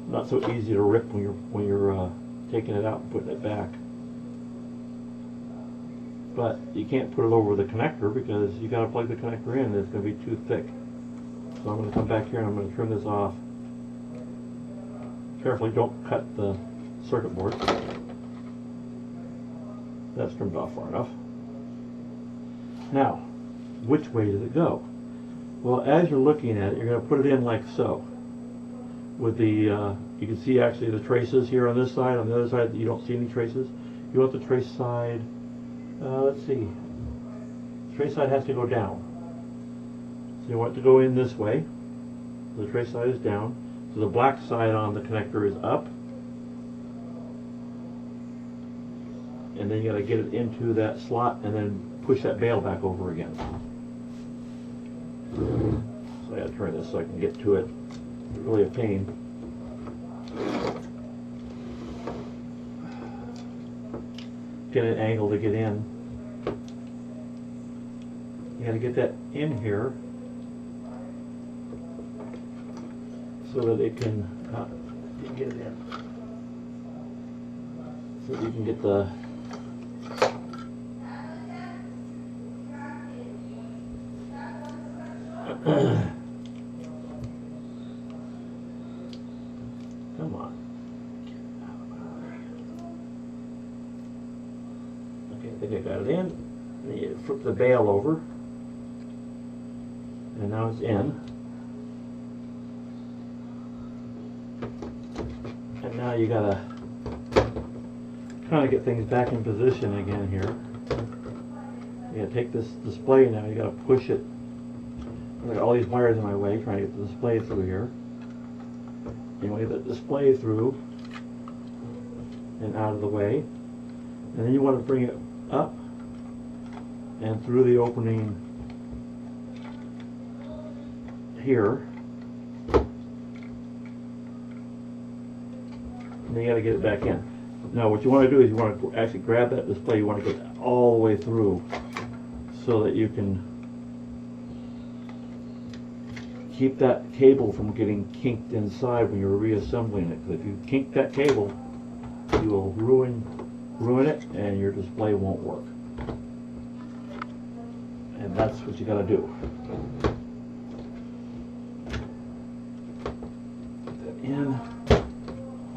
Not so easy to rip when you're taking it out and putting it back. But you can't put it over the connector because you got to plug the connector in and it's going to be too thick. So I'm going to come back here and I'm going to trim this off. Carefully, don't cut the circuit board. That's trimmed off far enough. Now, which way does it go? Well, as you're looking at it, you're going to put it in like so. With the, you can see actually the traces here on this side. On the other side, you don't see any traces. You want the trace side, let's see. The trace side has to go down. So you want it to go in this way. The trace side is down. So the black side on the connector is up. And then you got to get it into that slot and then push that bail back over again. So I got to turn this so I can get to it. It's really a pain. Get an angle to get in. You got to get that in here so that it can get it in. So that you can get the come on. Okay, I think I got it in. Then you flip the bail over. And now it's in. And now you gotta kind of get things back in position again here. You gotta take this display now, you gotta push it. I've got all these wires in my way trying to get the display through here. You want to get the display through and out of the way. And then you want to bring it up and through the opening here. And then you gotta get it back in. Now what you want to do is you want to actually grab that display, you want to get all the way through so that you can keep that cable from getting kinked inside when you're reassembling it. Because if you kink that cable, you will ruin it and your display won't work. And that's what you gotta do. Put that in,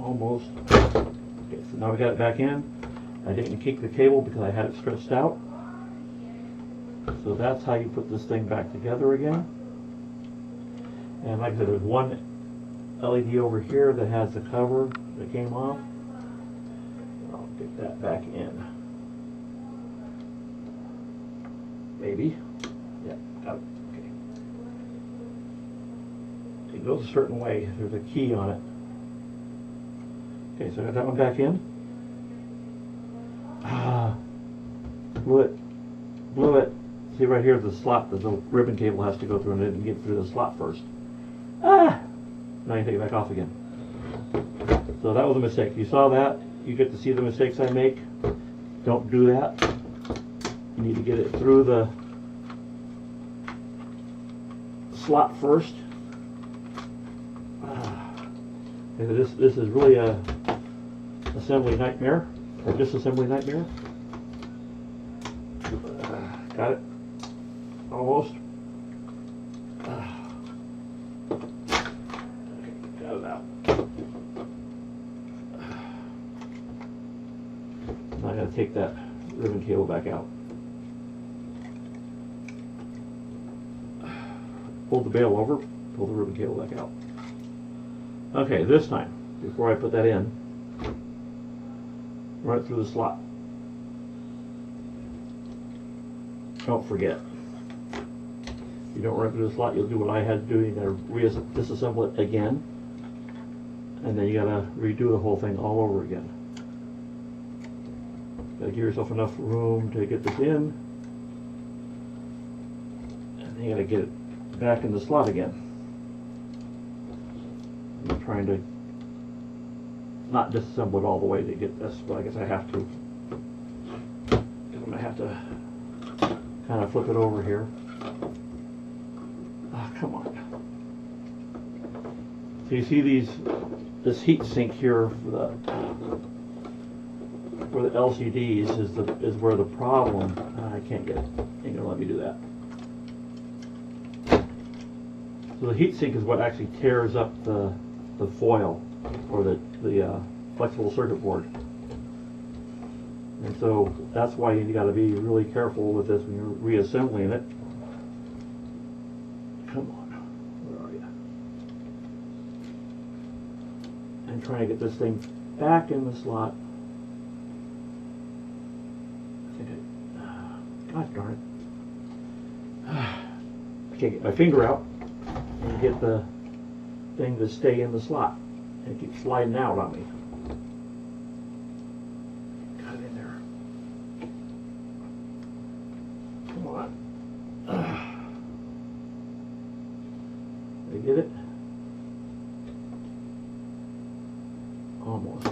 almost. Okay, so now we got it back in. I didn't kink the cable because I had it stretched out. So that's how you put this thing back together again. And like I said, there's one LED over here that has the cover that came off. I'll get that back in. Maybe. Yeah, got it. Okay. It goes a certain way. There's a key on it. Okay, so I got that one back in. Blew it. See right here, the slot, the ribbon cable has to go through and it didn't get through the slot first. Now you take it back off again. So that was a mistake. You saw that. You get to see the mistakes I make. Don't do that. You need to get it through the slot first. This is really a assembly nightmare, or disassembly nightmare. Got it? Almost. Got it out. Now I gotta take that ribbon cable back out. Pull the bail over, pull the ribbon cable back out. Okay, this time, before I put that in, run it through the slot. Don't forget. If you don't run it through the slot, you'll do what I had to do. You gotta disassemble it again, and then you gotta redo the whole thing all over again. Gotta give yourself enough room to get this in, and then you gotta get it back in the slot again. I'm trying to not disassemble it all the way to get this, but I guess I have to. I'm gonna have to kind of flip it over here. Oh, come on. So you see this heat sink here for the LCDs is where the problem. I can't get it. Ain't gonna let me do that. So the heat sink is what actually tears up the foil or the flexible circuit board. And so that's why you got to be really careful with this when you're reassembling it. Come on, where are you? And trying to get this thing back in the slot. I think God darn it. I can't get my finger out and get the thing to stay in the slot. And it keeps sliding out on me. Got it in there. Come on. Did I get it? Almost.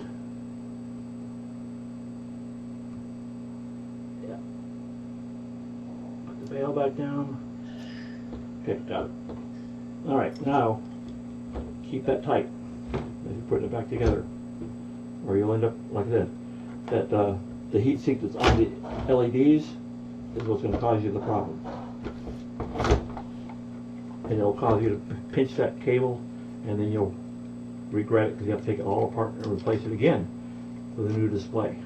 Yeah. Put the bail back down. Okay, got it. Alright, now keep that tight as you're putting it back together, or you'll end up like this. That the heat sink that's on the LEDs is what's going to cause you the problem. And it'll cause you to pinch that cable, and then you'll regret it because you have to take it all apart and replace it again with a new display.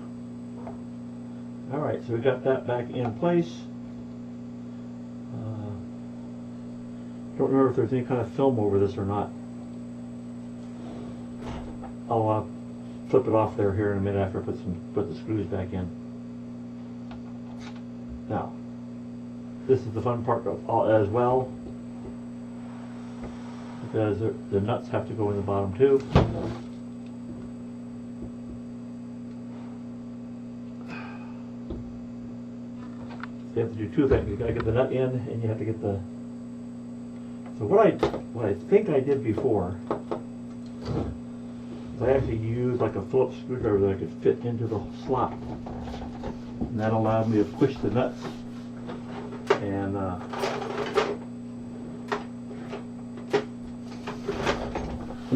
Alright, so we got that back in place. Don't remember if there's any kind of film over this or not. I'll flip it off here in a minute after I put the screws back in. Now, this is the fun part as well, because the nuts have to go in the bottom too. So you have to do two things. You got to get the nut in, and you have to get the So what I think I did before is I actually used like a Phillips screwdriver that I could fit into the slot, and that allowed me to push the nuts and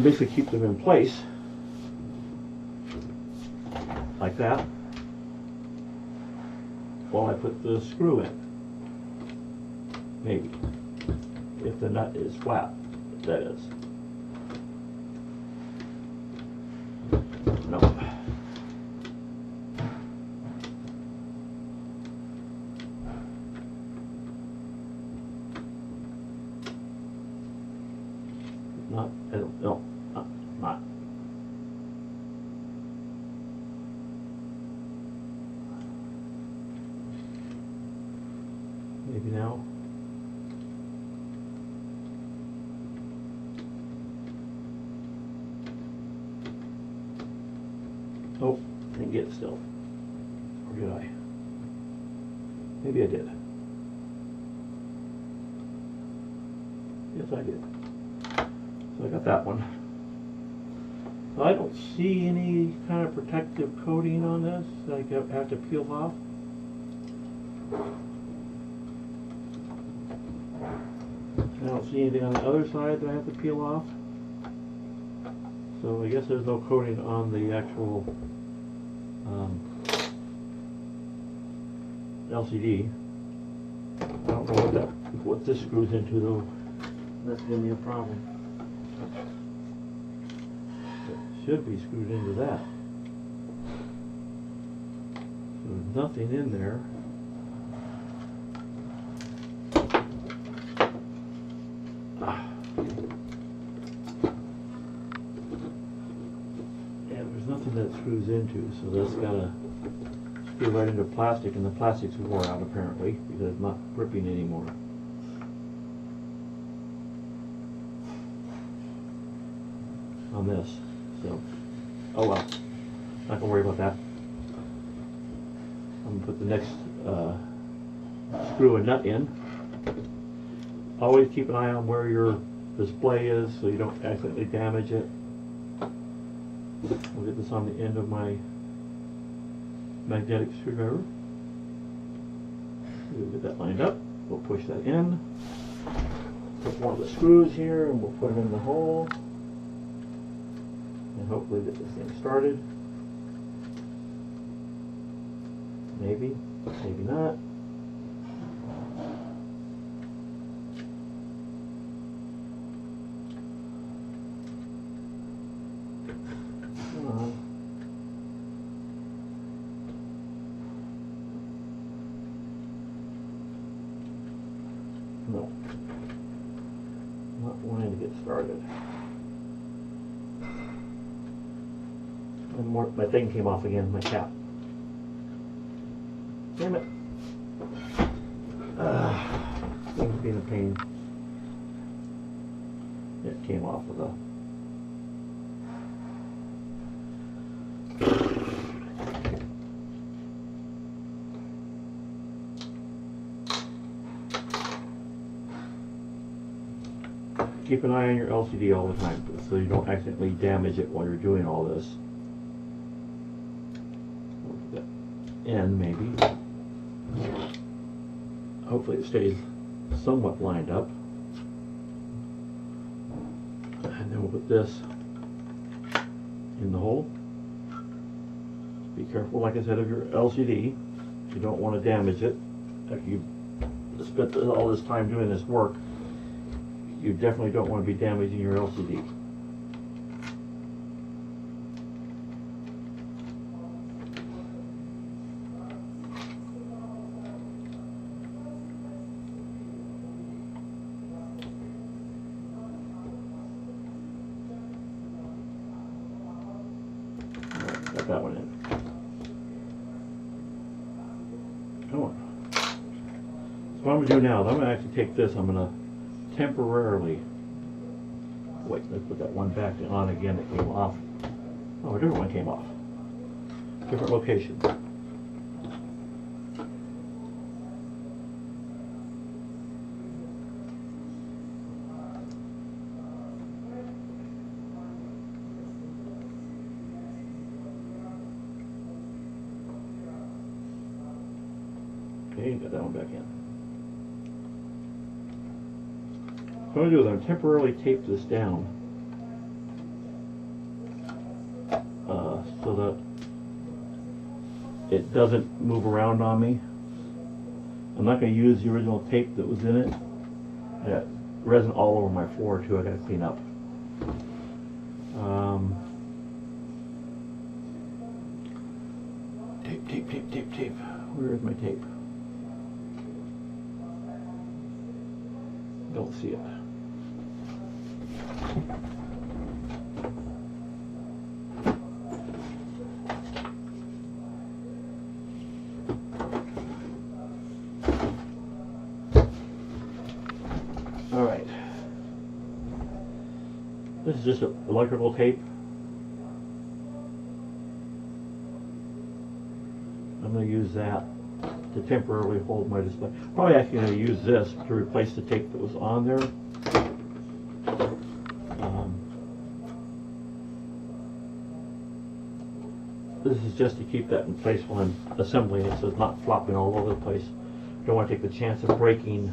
basically keep them in place like that while I put the screw in. Maybe. If the nut is flat, that is. No. Not, I don't, no, not. Maybe now. Oh, didn't get it still. Or did I? Maybe I did. Yes, I did. So I got that one. So I don't see any kind of protective coating on this that I have to peel off. I don't see anything on the other side that I have to peel off. So I guess there's no coating on the actual LCD. I don't know what this screws into though. That's gonna be a problem. It should be screwed into that. So there's nothing in there. Nothing that screws into, so that's gotta screw right into plastic, and the plastic's wore out apparently because it's not gripping anymore. On this, so oh well, not gonna worry about that. I'm gonna put the next screw and nut in. Always keep an eye on where your display is so you don't accidentally damage it. I'll get this on the end of my magnetic screwdriver. We'll get that lined up. We'll push that in. Put one of the screws here and we'll put it in the hole. And hopefully get this thing started. Maybe, maybe not. No, not wanting to get started. And more, my thing came off again, my cap. Damn it. Things being a pain. It came off with a keep an eye on your LCD all the time so you don't accidentally damage it while you're doing all this. And maybe, hopefully it stays somewhat lined up. And then we'll put this in the hole. Be careful, like I said, of your LCD. You don't want to damage it. If you spent all this time doing this work, you definitely don't want to be damaging your LCD. Got that one in. Come on. So what I'm going to do now is I'm going to actually take this, I'm going to temporarily, wait, let's put that one back on again that came off. Oh, a different one came off. Different location. Okay, got that one back in. What I'm going to do is I'm going to temporarily tape this down so that it doesn't move around on me. I'm not going to use the original tape that was in it. I got resin all over my floor too. I got to clean up. Tape. Where is my tape? Don't see it. All right. This is just electrical tape. I'm going to use that to temporarily hold my display. Probably actually going to use this to replace the tape that was on there. This is just to keep that in place while I'm assembling it so it's not flopping all over the place. I don't want to take the chance of breaking,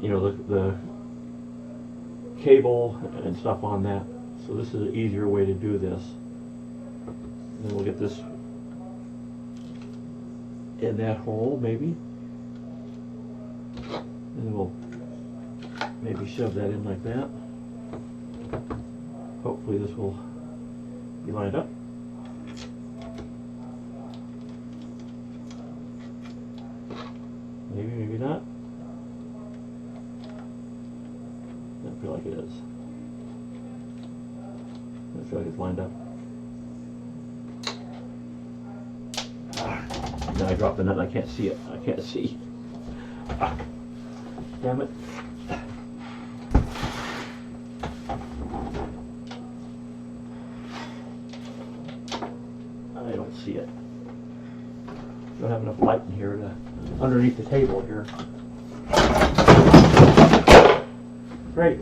you know, the cable and stuff on that. So this is an easier way to do this. And then we'll get this in that hole, maybe. And then we'll maybe shove that in like that. Hopefully this will be lined up. Maybe, maybe not. I feel like it is. I feel like it's lined up. Now I dropped the nut and I can't see it. I can't see. Damn it. I don't see it. Don't have enough light in here to underneath the table here. Great.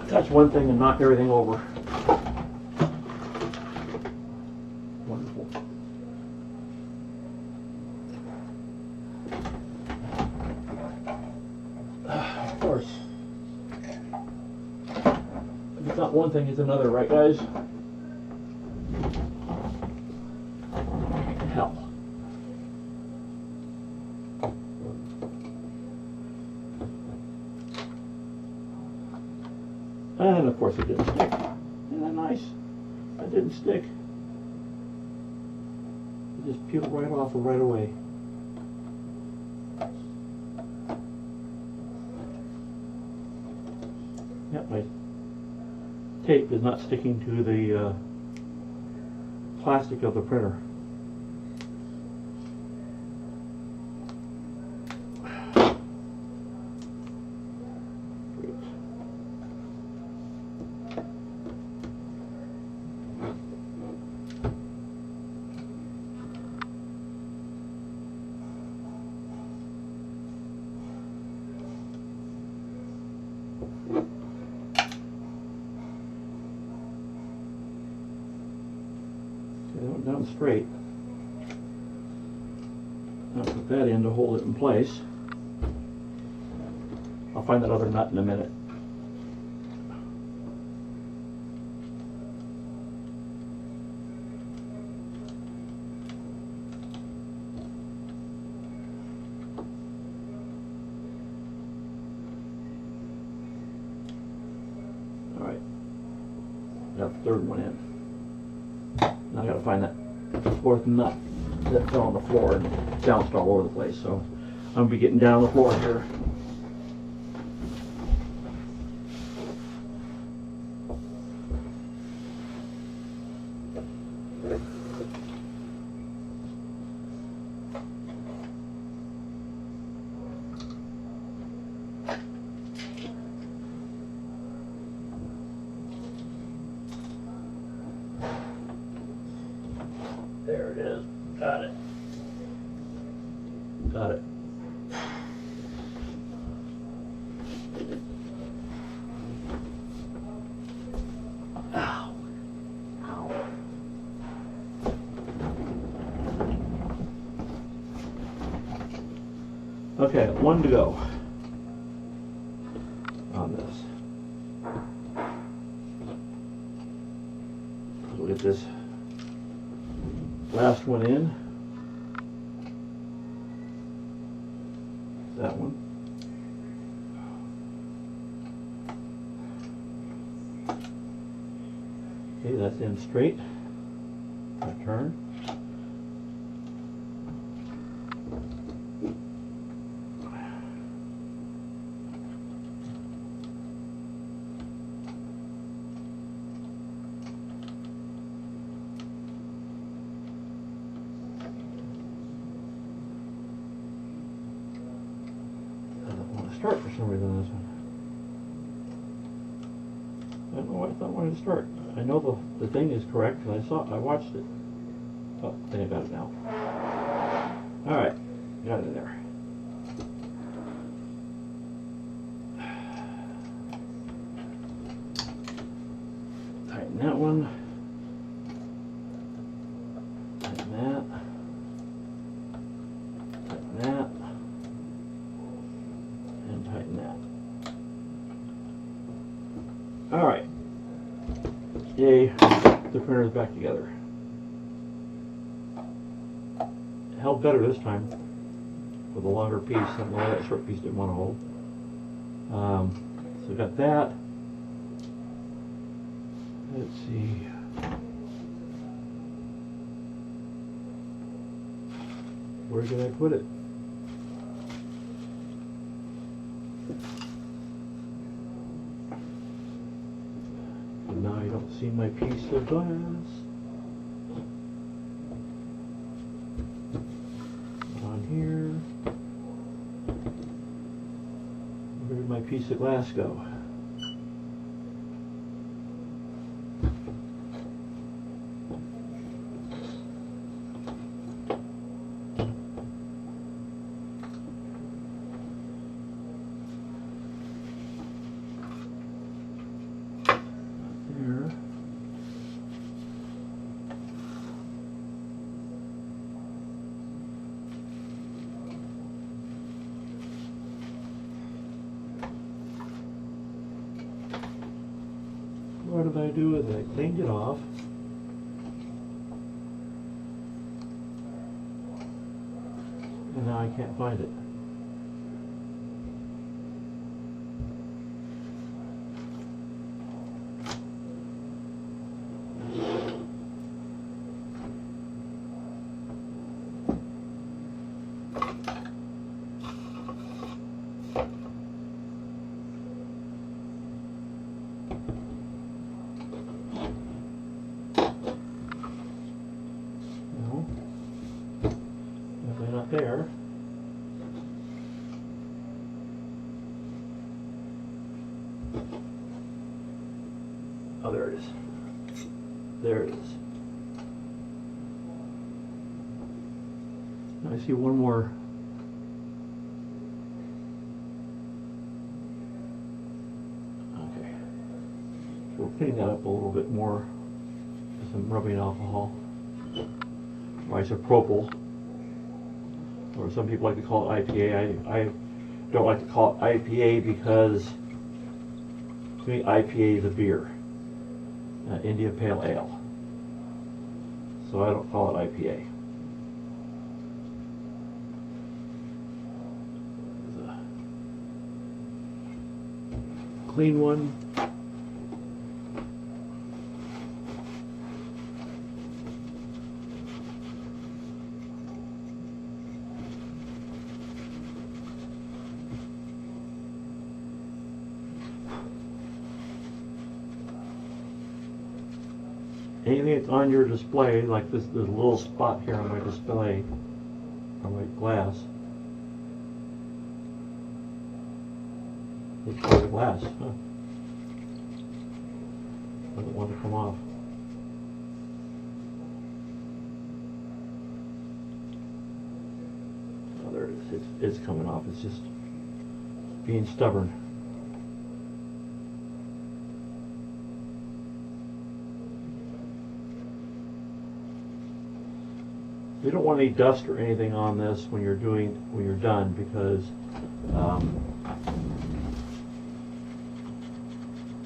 Touch one thing and knock everything over. Wonderful. Of course. If it's not one thing, it's another, right guys? Hell. And of course it didn't stick. Isn't that nice? That didn't stick. It just peeled right off right away. Yep, my tape is not sticking to the plastic of the printer. Down straight. I'll put that in to hold it in place. I'll find that other nut in a minute. All right, got the third one in. Now I gotta find that fourth nut that fell on the floor and bounced all over the place. So I'm gonna be getting down on the floor here. There it is. Got it. Got it. Ow. Ow. Okay, one to go on this. We'll get this last one in. That one. Okay, that's in straight. Turn. Start for some reason this one. I don't know why I thought I wanted to start. I know the thing is correct and I watched it. Oh, I think I got it now. Alright, got it in there. Tighten that one. Tighten that. Tighten that. And tighten that. Alright. Yay, the printer is back together. It held better this time with a longer piece, and that short piece didn't want to hold. So we got that. Let's see. Where did I put it? And now I don't see my piece of glass. On here. Where did my piece of glass go? There. What did I do with it? I cleaned it off. And now I can't find it. No. Definitely not there. Oh, there it is. There it is. Now I see one more. Okay. So we'll clean that up a little bit more with some rubbing alcohol. Or isopropyl. Or some people like to call it IPA. I don't like to call it IPA because to me IPA is a beer. India Pale Ale. So I don't call it IPA. There's a clean one. Anything that's on your display, like this little spot here on my display, on my glass, it's part of the glass, huh? Doesn't want to come off. Oh, there it is. It's coming off. It's just being stubborn. You don't want any dust or anything on this when you're done, because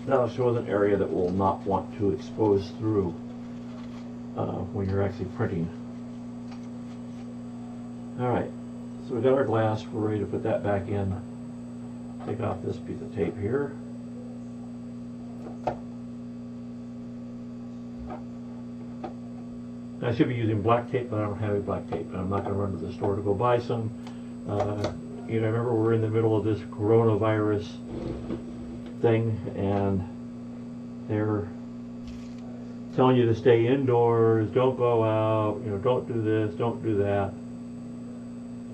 that'll show an area that will not want to expose through when you're actually printing. Alright, so we got our glass, we're ready to put that back in. Take off this piece of tape here. I should be using black tape, but I don't have any black tape, and I'm not going to run to the store to go buy some. You know, remember we're in the middle of this coronavirus thing, and they're telling you to stay indoors, don't go out, you know, don't do this, don't do that.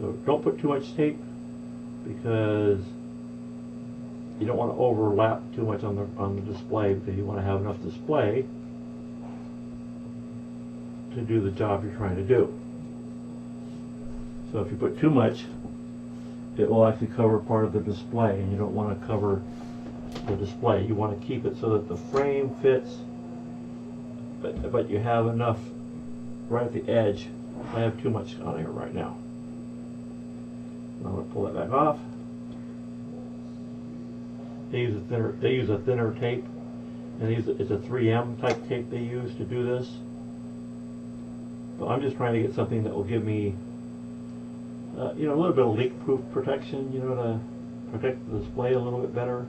So don't put too much tape, because you don't want to overlap too much on the display, because you want to have enough display to do the job you're trying to do. So if you put too much, it will actually cover part of the display, and you don't want to cover the display. You want to keep it so that the frame fits, but you have enough right at the edge. I have too much on here right now. I'm going to pull that back off. They use a thinner tape, and it's a 3M type tape they use to do this. So I'm just trying to get something that will give me, you know, a little bit of leak-proof protection, you know, to protect the display a little bit better,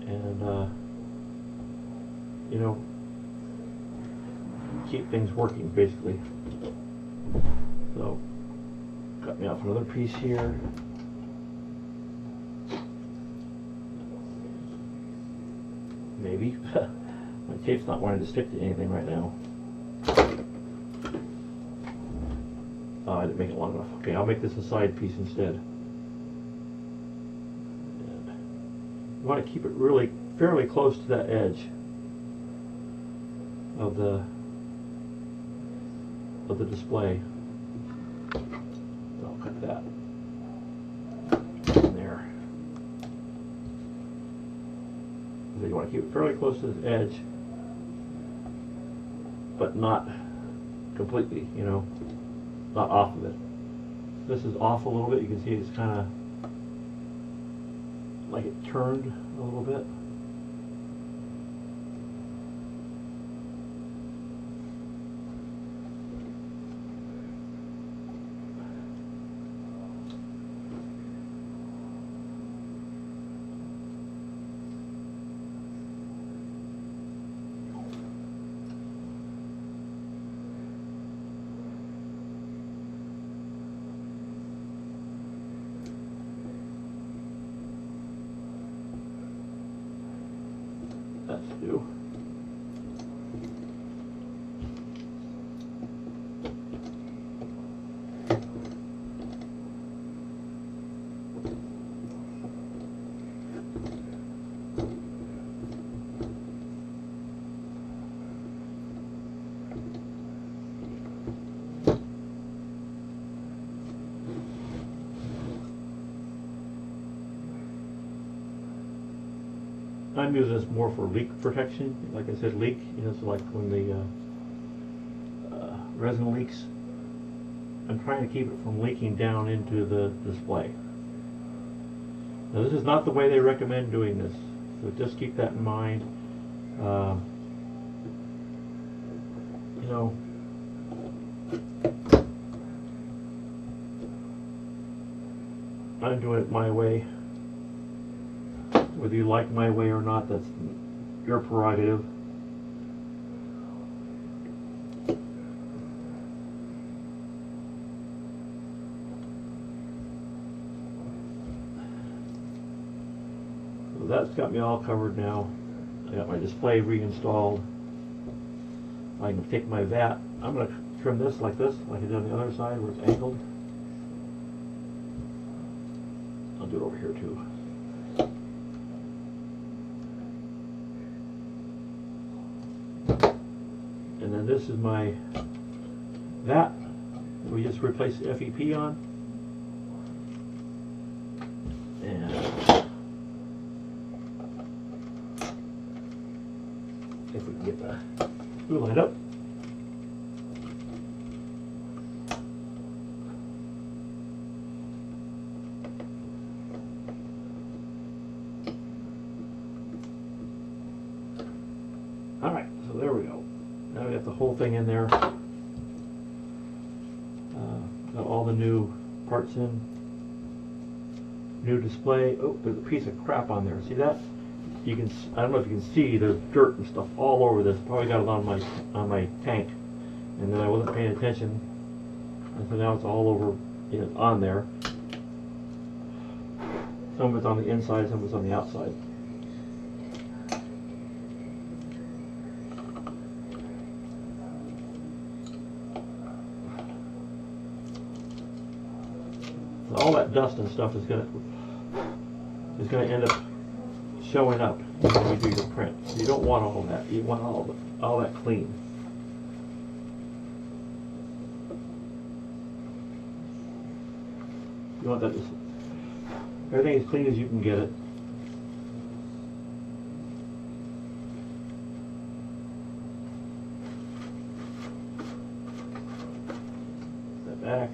and you know, keep things working basically. So, cut me off another piece here. Maybe. My tape's not wanting to stick to anything right now. Oh, I didn't make it long enough. Okay, I'll make this a side piece instead. And you want to keep it really fairly close to that edge of the display. So I'll cut that in there. So you want to keep it fairly close to the edge, but not completely, you know, not off of it. This is off a little bit. You can see it's kind of like it turned a little bit. That should do. I'm using this more for leak protection. Like I said, leak, you know, so like when the resin leaks, I'm trying to keep it from leaking down into the display. Now this is not the way they recommend doing this, so just keep that in mind. You know, I'm doing it my way. Whether you like my way or not, that's your prerogative. So that's got me all covered now. I got my display reinstalled. I can take my vat. I'm going to trim this like I did on the other side where it's angled. I'll do it over here too. And then this is my vat that we just replaced the FEP on. And if we can get the screw lined up. whole thing in there. Got all the new parts in. New display. Oh, there's a piece of crap on there. See that? You can. I don't know if you can see. There's dirt and stuff all over this. Probably got it on my tank, and then I wasn't paying attention, and so now it's all over. It's on there. Some of it's on the inside. Some of it's on the outside. All that dust and stuff is gonna end up showing up when you do your print. So you don't want all that. You want all that clean. You want that just everything as clean as you can get it. Step back.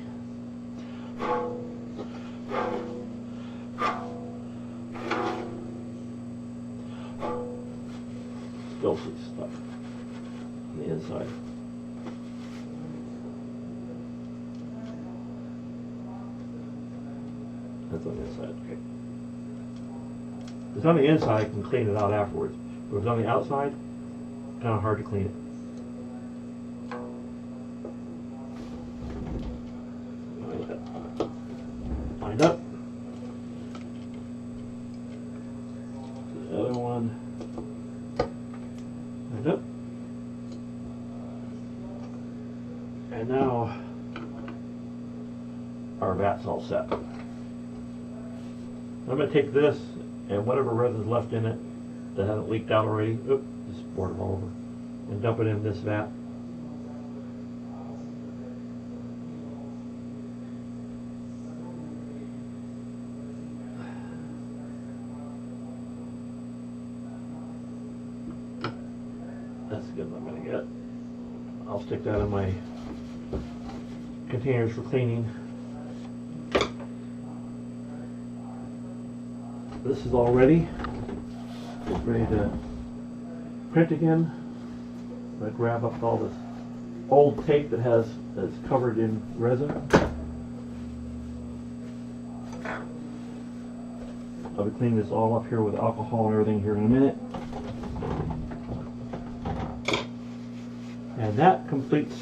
Still see stuff on the inside. That's on the inside, okay. If it's on the inside, I can clean it out afterwards. But if it's on the outside, kind of hard to clean it. Lined up. The other one. Lined up. And now our vat's all set. I'm going to take this and whatever resin's left in it that hasn't leaked out already, just pour it all over, and dump it in this vat. That's the good one I'm going to get. I'll stick that in my containers for cleaning. This is all ready. It's ready to print again. I'm going to grab up all this old tape that's covered in resin. I'll be cleaning this all up here with alcohol and everything here in a minute. And that completes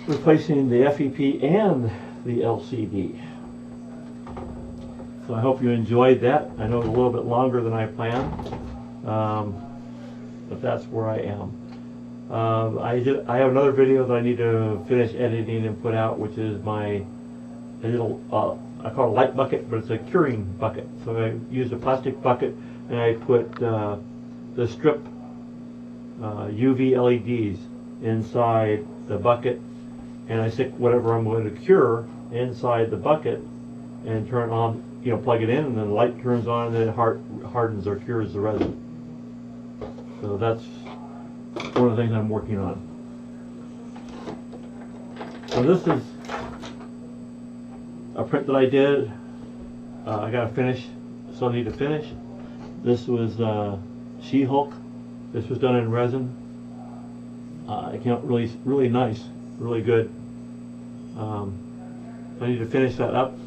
replacing the FEP and the LCD. So I hope you enjoyed that. I know it's a little bit longer than I planned, but that's where I am. I have another video that I need to finish editing and put out, which is my little, I call it a light bucket, but it's a curing bucket. So I used a plastic bucket and I put the strip UV LEDs inside the bucket, and I stick whatever I'm going to cure inside the bucket and turn on, plug it in, and then the light turns on and then it hardens or cures the resin. So that's one of the things I'm working on. So this is a print that I did. I got to finish, so I need to finish. This was She-Hulk. This was done in resin. It came out really nice, really good. I need to finish that up.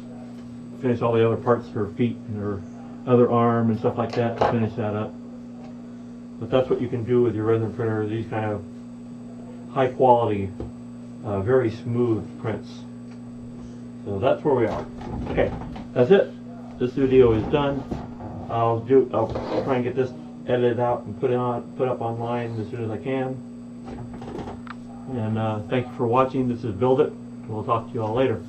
Finish all the other parts, her feet and her other arm and stuff like that, to finish that up. But that's what you can do with your resin printer, these kind of high quality, very smooth prints. So that's where we are. Okay, that's it. This video is done. I'll try and get this edited out and put up online as soon as I can. And thank you for watching. This is Build It. We'll talk to you all later.